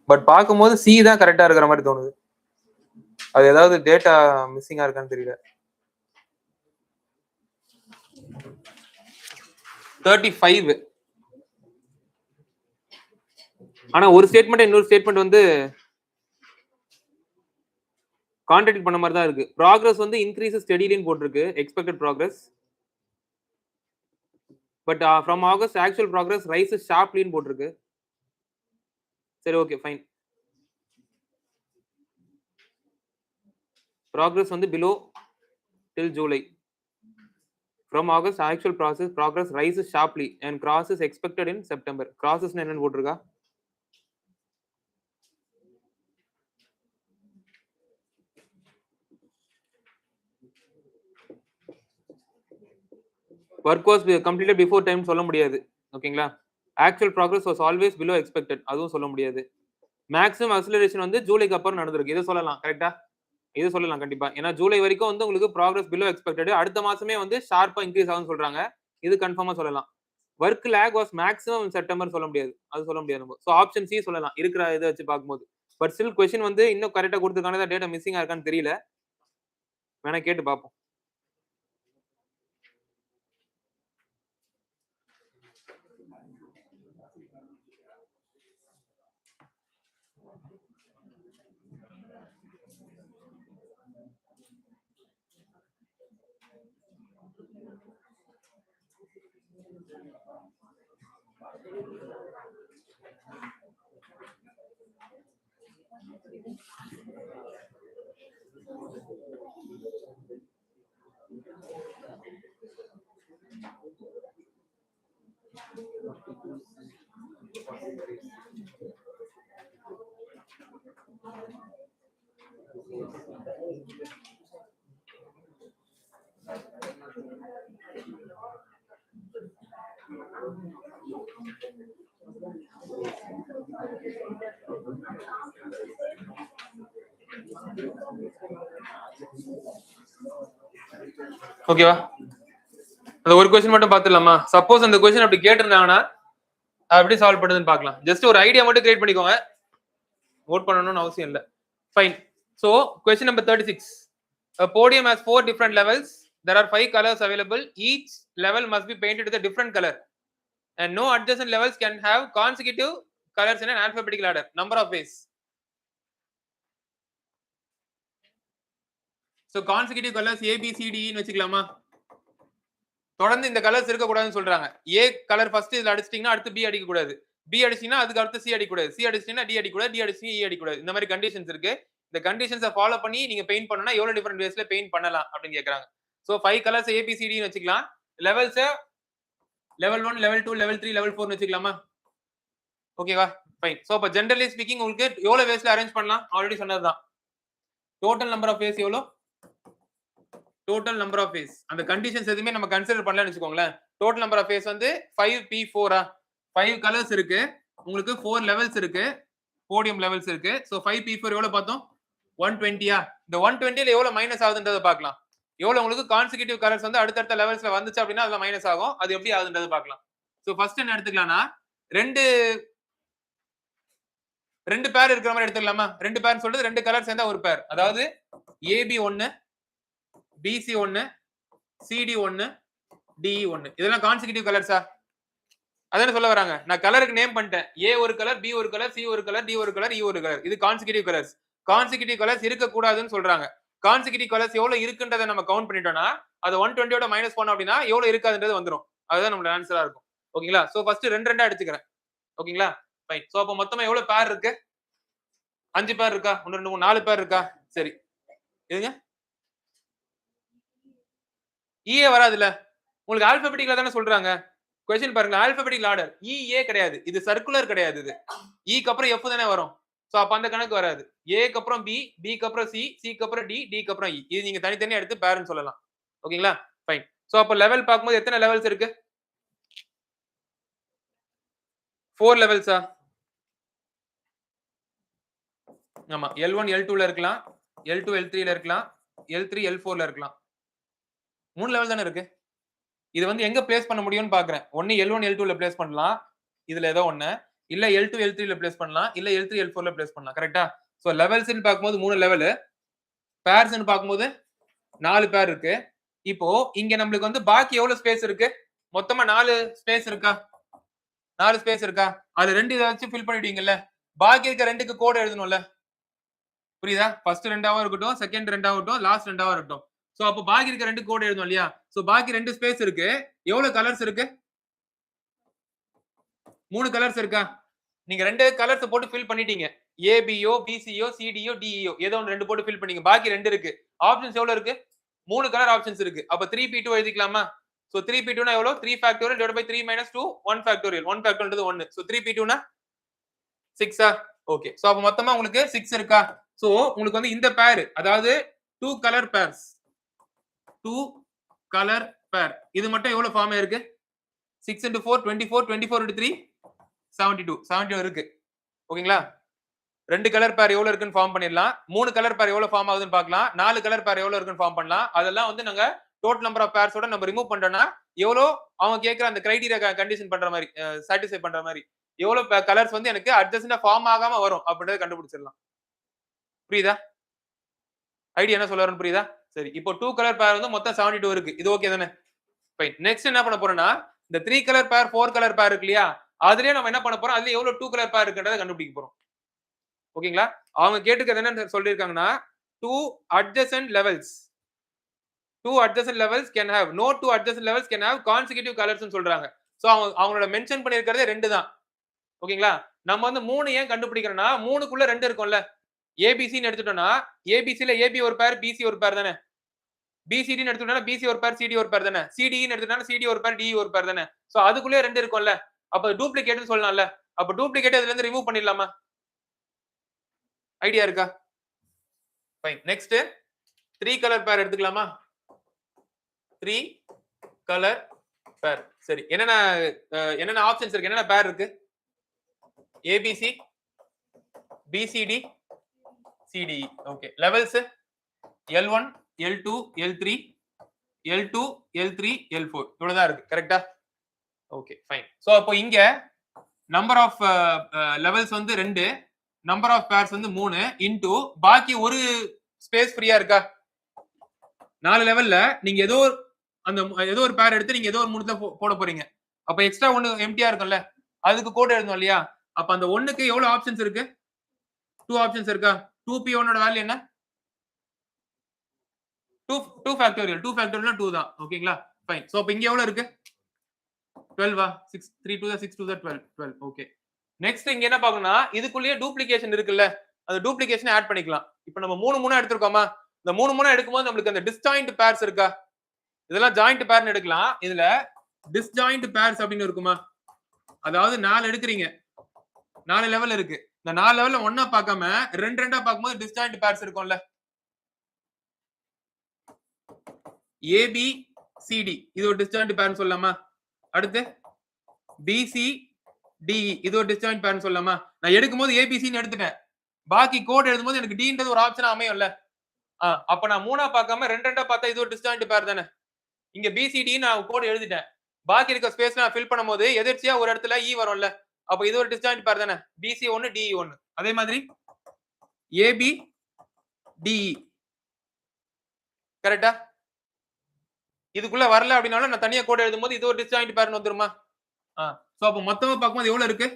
பட் பார்க்கும்போது சி தான் கரெக்டா இருக்கிற மாதிரி தோணுது. அது ஏதாவது டேட்டா மிஸ்ஸிங்கா இருக்கான்னு தெரியல. 35. ஆனா ஒரு ஸ்டேட்மெண்ட் இன்னொரு ஸ்டேட்மெண்ட் வந்து கான்ட்ராக்ட் பண்ண மாதிரி தான் இருக்கு. ப்ராக்ரஸ் வந்து இன்க்ரீஸ் ஸ்டெடிலின்னு போட்டிருக்கு, expected progress. But from August actual progress rises ஷார்ப்லின்னு போட்டிருக்கு. சரி, ஓகே, ஃபைன். ப்ராக்ரஸ் வந்து below till July. From August actual progress rises sharply and cross is expected in September. Crosses என்னன்னு போட்டிருக்கா? Work was completed before time சொல்ல முடியாது. ஓகேங்களா? Actual progress was always below expected. அதுவும் சொல்ல முடியாது. Maximum acceleration வந்து ஜூலைக்கு அப்புறம் நடந்திருக்கு. இதை சொல்லலாம், கரெக்டா? இது சொல்லலாம் கண்டிப்பா. ஏன்னா ஜூலை வரைக்கும் வந்து உங்களுக்கு ப்ராக்ரஸ் பிலோ எக்ஸ்பெக்டட், அடுத்த மாசமே வந்து ஷார்ப்பா இன்க்ரீஸ் ஆகும்னு சொல்றாங்க. இது கன்ஃபார்மா சொல்லலாம். Work lag was maximum September சொல்ல முடியாது, அது சொல்ல முடியாது நம்ம. ஸோ ஆப்ஷன் சி சொல்லலாம் இருக்கிற இதை வச்சு பார்க்கும்போது. பட் ஸ்டில் கொஸ்டின் வந்து இன்னும் கரெக்டா கொடுத்துருக்கான டேட்டா மிஸ்ஸிங்கா இருக்கான்னு தெரியல, வேணா கேட்டு பார்ப்போம். ஓகேவா? அந்த ஒரு கொஸ்டின் மட்டும் பார்த்துடலாமா? சப்போஸ் அந்த கொஸ்டின் அப்படி கேட்டிருந்தாங்கன்னா அப்படி சால்வ் பண்ணுதுன்னு பார்க்கலாம். ஜஸ்ட் ஒரு ஐடியா மட்டும் கிரியேட் பண்ணிக்கோங்க, நோட் பண்ணணும்னு அவசியம் இல்லை. Fine. So question number 36. A podium has 4 different levels. There are 5 colors available. Each level must be painted with a different color, and no adjacent levels can have consecutive colors in an alphabetical order. Number of ways. So consecutive colors A, B, C, D ன்னு வச்சுக்கலாமா? தொடர்ந்து இந்த கலர்ஸ் இருக்க கூடாதுன்னு சொல்றாங்க. ஏ கலர் ஃபர்ஸ்ட் இதுல அடிச்சிட்டீங்கன்னா அடுத்து பி அடிக்க கூடாது, பி அடிச்சீங்கன்னா அதுக்கு அடுத்து சி அடிக்க கூடாது, சி அடிச்சீங்கன்னா டி அடிக்க கூடாது, டி அடிச்சீங்கன்னா இ அடிக்க கூடாது. இந்த மாதிரி கண்டிஷன்ஸ் இருக்கு. இந்த கண்டிஷன்ஸை ஃபாலோ பண்ணி நீங்க பெயிண்ட் பண்ணனும்னா எவ்வளவு டிஃபரெண்ட் வேஸ்ல பெயிண்ட் பண்ணலாம் அப்படின்னு கேக்குறாங்க. So 5 colours A, B, C, D ன்னு வச்சுக்கலாம். Levels level 1, level 2, level 3, level 4 ன்னு வச்சுக்கலாமா? ஓகேவா? ஃபைன். சோ அப்ப ஜெனரலி ஸ்பீக்கிங் உங்களுக்கு எவ்வளவு வேஸ்ல அரேஞ்ச் பண்ணலாம் ஆல்ரெடி சொன்னதுதான். டோட்டல் நம்பர் ஆஃப் வேஸ் எவ்வளவு? Total number of ways. அந்த கண்டிஷன்ஸ் எதுவுமே நம்ம கன்சிடர் பண்ணலன்னு வச்சுக்கோங்களேன். டோட்டல் நம்பர் ஆஃப் வேஸ் வந்து 5p4. 5 கலர்ஸ் இருக்கு, உங்களுக்கு 4 லெவல்ஸ் இருக்கு, போடியம் லெவல்ஸ் இருக்கு. சோ 5p4 எவ்வளவு பார்த்தோம்? 120. இந்த 120ல எவ்வளவு மைனஸ் ஆகுதுன்றதை பார்க்கலாம். எவ்வளவு உங்களுக்கு கான்சிக்யூட்டிவ் கலர்ஸ் வந்து அடுத்தடுத்த லெவல்ஸ்ல வந்துச்சு அப்படின்னா அதுல மைனஸ் ஆகும். அது எப்படி ஆகுதுன்றதை பார்க்கலாம். சோ ஃபர்ஸ்ட் என்ன எடுத்துக்கலாம்னா ரெண்டு பேர் இருக்கிற மாதிரி எடுத்துக்கலாமா? ரெண்டு பேர் சொல்றது ரெண்டு கலர் சேர்ந்தா ஒரு பேர். அதாவது AB 1, BC 1, CD 1, DE 1. இதெல்லாம் கான்சிக்யூட்டிவ் கலர்ஸா? அதானே சொல்ல வராங்க. நான் கலருக்கு நேம் பண்ணிட்டேன். ஏ ஒரு கலர், பி ஒரு கலர், சி ஒரு கலர், டி ஒரு கலர், இ ஒரு கலர். இது கான்சிக்யூட்டிவ் கலர்ஸ். கான்சிக்யூட்டிவ் கலர்ஸ் இருக்கக்கூடாதுன்னு சொல்றாங்க. கான்சிக்யூட்டிவ் கலர்ஸ் எவ்வளவு இருக்குன்றத நம்ம கவுண்ட் பண்ணிட்டோம்னா, அது 120 மைனஸ் பண்ணோம் அப்படின்னா எவ்வளவு இருக்காதுன்றது வந்துரும். அதுதான் நம்மளோட ஆன்சரா இருக்கும். ஓகேங்களா? சோ ஃபர்ஸ்ட் 2 2 எடுத்துக்கிறேன். ஓகேங்களா? ஃபைன். சோ அப்ப மொத்தமா எவ்வளவு பேர் இருக்கு? 5 பேர் இருக்கா? 1 2 3 4 பேர் இருக்கா? சரி. எதுங்க? ஈயே வராதுல்ல. உங்களுக்கு ஆல்பபெட்டிக்கலா தானே சொல்றாங்க. கொஸ்டின் பாருங்க ஆல்பபெட்டிக்கல் ஆர்டர். இ ஏ கிடையாது. இது சர்க்குலர் கிடையாது இது. ஈக்கு அப்புறம் எஃப் தானே வரும். சோ அப்ப அந்த கணக்கு வராது. ஏக்கு அப்புறம் பி, பிக்கு அப்புறம் சி, சிக்கு அப்புறம் டி, டிக்கு அப்புறம் இ. இது நீங்க தனித்தனியா எடுத்து பேர்ன்னு சொல்லலாம். ஓகேங்களா? ஃபைன். சோ அப்ப லெவல் பார்க்கும்போது எத்தனை லெவல்ஸ் இருக்கு? 4 லெவல்ஸா? ஆமா. L1 L2ல இருக்கலாம். L2 L3ல இருக்கலாம். L3 L4ல இருக்கலாம். 3 லெவல் தானே இருக்கு. இது வந்து எங்க பிளேஸ் பண்ண முடியும்னு பாக்குறேன். ஒண்ணு L1 L2ல பிளேஸ் பண்ணலாம். இதுல ஏதோ ஒண்ணு. இல்ல L2 L3ல பிளேஸ் பண்ணலாம். இல்ல L3 L4ல பிளேஸ் பண்ணலாம். கரெக்ட்டா? சோ லெவல்ஸ்ன்னு பார்க்கும்போது 3 லெவல். பேர்ஸ்ன்னு பார்க்கும்போது 4 பேர் இருக்கு. இப்போ இங்க நம்மளுக்கு வந்து பாக்கி எவ்வளவு ஸ்பேஸ் இருக்கு? மொத்தமா 4 ஸ்பேஸ் இருக்கா? 4 ஸ்பேஸ் இருக்கா? அது 2 இத வச்சு ஃபில் பண்ணிடுவீங்கல்ல. பாக்கி இருக்க 2க்கு கோட் எழுதணும்ல. புரியுதா? ஃபர்ஸ்ட் 2ஆவும் இருக்கட்டும், செகண்ட் 2ஆகட்டும், லாஸ்ட் 2ஆவும் இருக்கட்டும். சோ அப்ப பாக்கி இருக்க 2 கோட் எழுதணும் இல்லையா? சோ பாக்கி 2 ஸ்பேஸ் இருக்கு. எவ்வளவு கலர்ஸ் இருக்கு? 3 கலர்ஸ் இருக்கா? நீங்க 2 கலர்ஸ் போட்டு ஃபில் பண்ணிட்டீங்க. ஏபியோ, பிசியோ, சிடியோ, டிஇயோ ஏதோ ஒன்று 2 போட்டு ஃபில் பண்ணீங்க. பாக்கி 2 இருக்கு. ஆப்ஷன்ஸ் எவ்வளவு இருக்கு? 3 கலர் ஆப்ஷன்ஸ் இருக்கு. அப்ப 3p2 எழுதிக்கலாமா? சோ 3p2 னா எவ்வளவு? 3 factorial divide by 3 minus 2 1 factorial. 1 ஃபேக்டோரியல்ன்றது 1. சோ 3p2 னா 6ஆ? ஓகே. சோ அப்ப மொத்தமா உங்களுக்கு 6 இருக்கா? சோ உங்களுக்கு வந்து இந்த பேர் அதாவது 2 கலர் பேர்ஸ் 2 கலர் பேர் இது மட்டும் எவ்வளவு ஃபார்ம் ஆயிருக்கு? 6 into 4 24 24 into 3 72 72 இருக்கு. ஓகேங்களா? 2 கலர் பேர் எவ்வளவு இருக்குன்னு ஃபார்ம் பண்ணிடலாம். 3 கலர் பேர் எவ்வளவு ஃபார்ம் ஆகுதுன்னு பார்க்கலாம். 4 கலர் பேர் எவ்வளவு இருக்குன்னு ஃபார்ம் பண்ணலாம். அதெல்லாம் வந்து நாங்க டோட்டல் நம்பர் ஆஃப் பேர்ஸோட நம்ம ரிமூவ் பண்றோம்னா எவ்வளோ அவங்க கேட்கிற அந்த கிரைட்டீரியா கண்டிஷன் பண்ற மாதிரி சாட்டிஸ்ஃபை பண்ற மாதிரி எவ்வளவு கலர்ஸ் வந்து எனக்கு அட்ஜஸ்டா ஃபார்ம் ஆகாம வரும் அப்படின்றத கண்டுபிடிச்சிடலாம். புரியுதா? ஐடியா என்ன சொல்ல வரேன்னு புரியுதா? சரி. இப்போ 2 கலர் பேர் வந்து மொத்தம் 72 இருக்கு. இது ஓகே தானே? ஃபைன். நெக்ஸ்ட் என்ன பண்ண போறோம்னா இந்த 3 கலர் பேர் 4 கலர் பேர் இருக்கு இல்லையா? அதுலயே நம்ம என்ன பண்ண போறோம்? அதுல எவ்வளவு 2 கலர் பேர் இருக்குன்றத கண்டுபிடிக்க போறோம். ஓகேங்களா? அவங்க கேட்டுக்கிறது என்ன சொல்லிருக்காங்கன்னா 2 adjacent levels 2 adjacent levels can have no 2 adjacent levels can have consecutive colors ன்னு சொல்றாங்க. சோ அவங்களோட மென்ஷன் பண்ணிருக்கிறதே 2 தான். ஓகேங்களா? நம்ம வந்து 3 ஏன் கண்டுபிடிக்கிறோம்னா 3க்குள்ள 2 இருக்கும்ல. ஏபிசின்னு எடுத்துட்டோம்னா ஏபிசில ஏபி ஒரு பேர் பிசி ஒரு பேர் தானே. பிசிடின்னு எடுத்துட்டோம்னா பிசி ஒரு பேர் சிடி ஒரு பேர் தானே. சிடின்னு எடுத்துட்டோம்னா சிடி ஒரு பேர் டிஇ ஒரு பேர் தானே. சோ அதுக்குள்ளே 2 இருக்கும்ல. அப்ப டூப்ளிகேட்னு சொல்லலாம்ல. அப்ப டூப்ளிகேட் இதுல இருந்து ரிமூவ் பண்ணிடலாமா? ஐடியா இருக்கா? ஃபைன். நெக்ஸ்ட் 3 கலர் பேர் எடுத்துக்கலாமா? 3 கலர் பேர். சரி. என்னென்ன ஆப்ஷன்ஸ் இருக்கு? என்னென்ன பேர் இருக்கு? A B C, B C D, C D E. Okay. Levels L1, L2, L3, L2, L3, L4 இவ்வளவுதான் இருக்கு. கரெக்ட்டா? Okay, fine. சோ அப்போ இங்க நம்பர் ஆஃப் லெவல்ஸ் வந்து 2, நம்பர் ஆஃப் பேர்ஸ் வந்து 3 இன்டு பாக்கி ஒரு ஸ்பேஸ் ஃப்ரீயா இருக்கா? 4 லெவல்ல நீங்க ஏதோ ஒரு பேர் எடுத்து நீங்க ஏதோ ஒரு மூணுல போட போறீங்க. அப்ப எக்ஸ்ட்ரா ஒன்னு எம்டியா இருக்கும்ல. அதுக்கு கோட் எழுதணும் இல்லையா? அப்ப அந்த 1க்கு எவ்வளவு ஆப்ஷன்ஸ் இருக்கு? 2 ஆப்ஷன்ஸ் இருக்கா? 2p1 ஓட வேல்யூ என்ன? 2 ஃபேக்டோரியல். 2 ஃபேக்டோரியல்னா 2 தான். ஓகேங்களா? ஃபைன். சோ அப்ப இங்க எவ்வளவு இருக்கு? 12 6 3 2 6 2 12 12. ஓகே. நெக்ஸ்ட் இங்க என்ன பார்க்கணும்னா இதுக்குள்ளேயே டூப்ளிகேஷன் இருக்குல்ல. அந்த டூப்ளிகேஷனை ஆட் பண்ணிக்கலாம். இப்போ நம்ம 3 3 எடுத்துக்கோமா? இந்த 3 3 எடுக்கும்போது நமக்கு அந்த டிஸ்ஜாயிண்ட் பேர்ஸ் இருக்கா? இதெல்லாம் ஜாயிண்ட் பேர்னு எடுக்கலாம். இதுல டிஸ்ஜாயிண்ட் பேர்ஸ் அப்படின்னு இருக்குமா? அதாவது 4 எடுக்கிறீங்க. 4 லெவல் இருக்கு. இந்த 4 லெவல்ல ஒண்ணா பார்க்காம 2 2ஆ பார்க்கும்போது டிஸ்ஜாயிண்ட் பேர்ஸ் இருக்கும்ல. ஏபி சிடி இது ஒரு டிஸ்ஜாயிண்ட் பேர்னு சொல்லலாமா? அடுத்து பிசி டிஇ இது ஒரு டிஸ்ஜாயிண்ட் பேர்னு சொல்லலாமா? நான் எடுக்கும்போது ஏபிசின்னு எடுத்துட்டேன். பாக்கி கோட் எழுதும்போது எனக்கு டின்றது ஒரு ஆப்ஷனா அமையும்ல. அப்ப நான் 3ஆ பார்க்காம 2 2ஆ பார்த்தா இது ஒரு டிஸ்ஜாயிண்ட் பேர் தானே. இங்க பிசிடி நான் கோட் எழுதிட்டேன். பாக்கி இருக்க ஸ்பேஸ் நான் ஃபில் பண்ணும்போது எதிர்ச்சியா ஒரு இடத்துல இ வரும்ல. அப்ப இது ஒரு டிஸ்ஜாயிண்ட் பேர் தானே. PC 1 DE 1. அதே மாதிரி ஏபி டிஇ கரெக்ட்டா? இதுக்குள்ள வரல அப்படினாலும் நான் தனியா கோட் எழுதும்போது இது ஒரு டிஸ்ஜாயிண்ட் பேர்னு வந்துருமா? சோ அப்ப மொத்தமா பார்க்கும்போது எவ்வளவு இருக்கு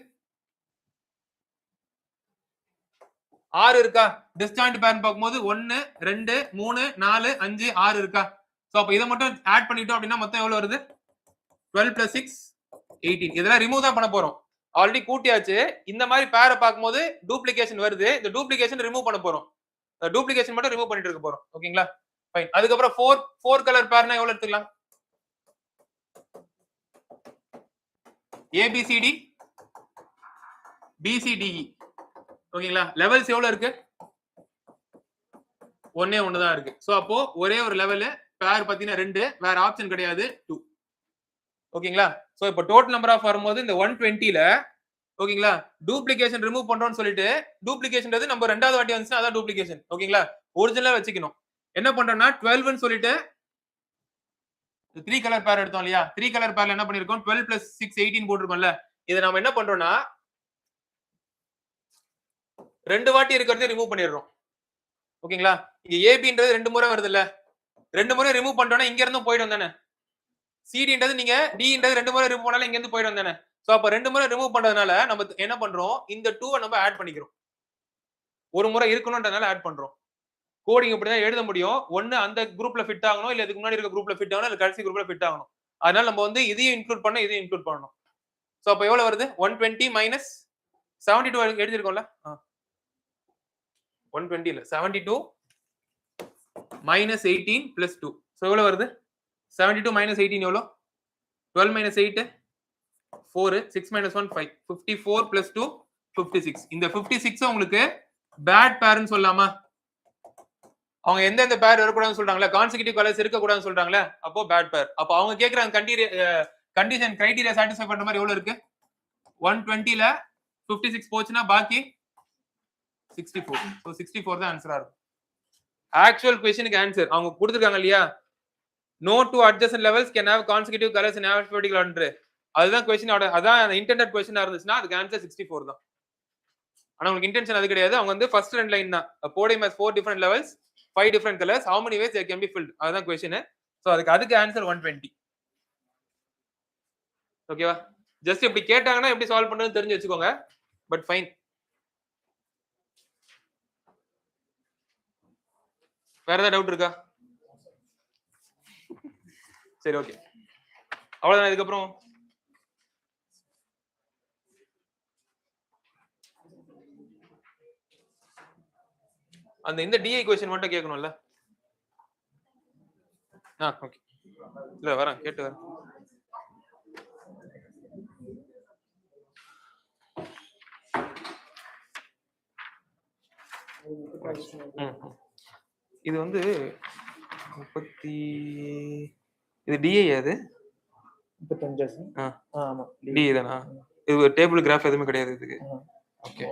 6 இருக்கா டிஸ்ஜாயிண்ட் பேர் பார்க்கும்போது 1 2 3 4 5 6 இருக்கா சோ அப்ப இத மட்டும் ஆட் பண்ணிட்டோம் அப்படினா மொத்தம் எவ்வளவு வருது 12 plus 6 18 இதெல்லாம் ரிமூவ் தான் பண்ண போறோம் ஆல்ரெடி கூட்டியாச்சு இந்த மாதிரி பேரை பார்க்கும்போது டூப்ளிகேஷன் வருது இந்த டூப்ளிகேஷன் ரிமூவ் பண்ண போறோம் டூப்ளிகேஷன் மட்டும் ரிமூவ் பண்ணிட்டு இருக்க போறோம் ஓகேங்களா ஃபைன் அதுக்கப்புறம் 4 கலர் பேர்னா எவ்வளவு எடுத்துக்கலாம் ABCD BCDE ஓகேங்களா லெவல்ஸ் எவ்வளவு இருக்கு ஒண்ணே ஒண்ணு தான் இருக்கு சோ அப்போ ஒரே ஒரு லெவல் பேர் பாத்தீங்கன்னா 2 வேற ஆப்ஷன் கிடையாது 2 ஓகேங்களா சோ இப்போ டோட்டல் நம்பர் ஆஃப் வரும்போது இந்த 120 ல ஓகேங்களா டூப்ளிகேஷன் ரிமூவ் பண்றோம்னு சொல்லிட்டு டூப்ளிகேஷன்ன்றது நம்ம ரெண்டாவது வாட்டி வந்துச்சுனா அதான் டூப்ளிகேஷன் ஓகேங்களா ஒரிஜினலா வச்சுக்கணும் என்ன பண்றோம்னா 12 ன்னு சொல்லிட்டு 3 கலர் பேர் எடுத்தோம் இல்லையா 3 கலர் பேர்ல என்ன பண்ணிருக்கோம் 12 plus 6 18 போட்டுருக்கோம்ல இத நாம என்ன பண்றோம்னா ரெண்டு வாட்டி இருக்கிறதை ரிமூவ் பண்ணிடுறோம் ஓகேங்களா இங்க ஏபின்றது ரெண்டு முறை வருது இல்ல ரெண்டு முறை ரிமூவ் பண்றோம்னா இங்க இருந்து போயிடும் தானே சிடின்றது நீங்க டின்றது ரெண்டு முறை ரிமூவ் பண்ணாலும் இங்க இருந்து போயிடும் தானே சோ அப்ப ரெண்டு முறை ரிமூவ் பண்றதுனால நம்ம என்ன பண்றோம் இந்த 2 நம்ம ஆட் பண்ணிக்கிறோம் ஒரு முறை இருக்கணும்ன்றதுனால ஆட் பண்றோம் கோடிங் இப்படிதான் எழுத முடியும் ஒன்னு அந்த குரூப்ல ஃபிட் ஆகணும் இல்ல இதுக்கு முன்னாடி இருக்க குரூப்ல ஃபிட் ஆகணும் இல்ல கடைசி குரூப்ல ஃபிட் ஆகணும் அதனால நம்ம வந்து இதையும் இன்க்ளூட் பண்ண இதையும் இன்க்ளூட் பண்ணணும் சோ அப்ப எவ்வளவு வருது 120 minus 72 எழுதிருக்கோம்ல 120 இல்ல 72 minus 18 plus 2 சோ எவ்வளவு வருது 72 minus 18 எவ்வளவு 12 minus 8 4 6 minus 1 5 54 plus 2 56 இந்த 56 உங்களுக்கு பேட் பேர்னு சொல்லலாமா அவங்க எந்தெந்த பேர் வரக்கூடாதுன்னு சொல்றாங்களா கான்சிக்யூட்டிவ் கலர்ஸ் இருக்கக்கூடாதுன்னு சொல்றாங்களே அப்போ பேட் பேர் அப்போ அவங்க கேக்குற கண்டிஷன் கிரைட்டீரியா சாட்டிஸ்ஃபை பண்ற மாதிரி எவ்வளவு இருக்கு 120 ல 56 போச்சுன்னா பாக்கி 64 சோ 64 தான் ஆன்சரா இருக்கும் ஆக்சுவல் क्वेश्चनக்கு ஆன்சர் அவங்க கொடுத்திருக்காங்க இல்லையா no two adjacent levels can have consecutive colors in alphabetical order அதுதான் क्वेश्चन ஆர்டர் அதான் இன்டெண்டட் क्वेश्चनா இருந்துச்சுனா அதுக்கு ஆன்சர் 64 தான் ஆனா உங்களுக்கு இன்டென்ஷன் அது கிடையாது அவங்க வந்து ஃபர்ஸ்ட் ரெண்டு லைன் தான் podium has 4 different levels 5 different colors how many ways they can be filled அதுதான் क्वेश्चन சோ அதுக்கு ஆன்சர் 120 ஓகேவா ஜஸ்ட் இப்படி கேட்டாங்கன்னா எப்படி சால்வ் பண்றதுன்னு தெரிஞ்சு வச்சுக்கோங்க பட் ஃபைன் வேற ஏதாவது டவுட் இருக்கா சரி ஓகே அவ்வளவுதான் இதுக்கப்புறம் அந்த இந்த டிஐ क्वेश्चन மட்டும் கேட்கணும்ல ஓகே இல்ல வரேன் கேட்டு வரேன் இது வந்து 30 இது டிஐ அது 35 ஆமா டிஐ தானா இது டேபிள் கிராஃப் எதுவுமே கிடையாது இதுக்கு ஓகே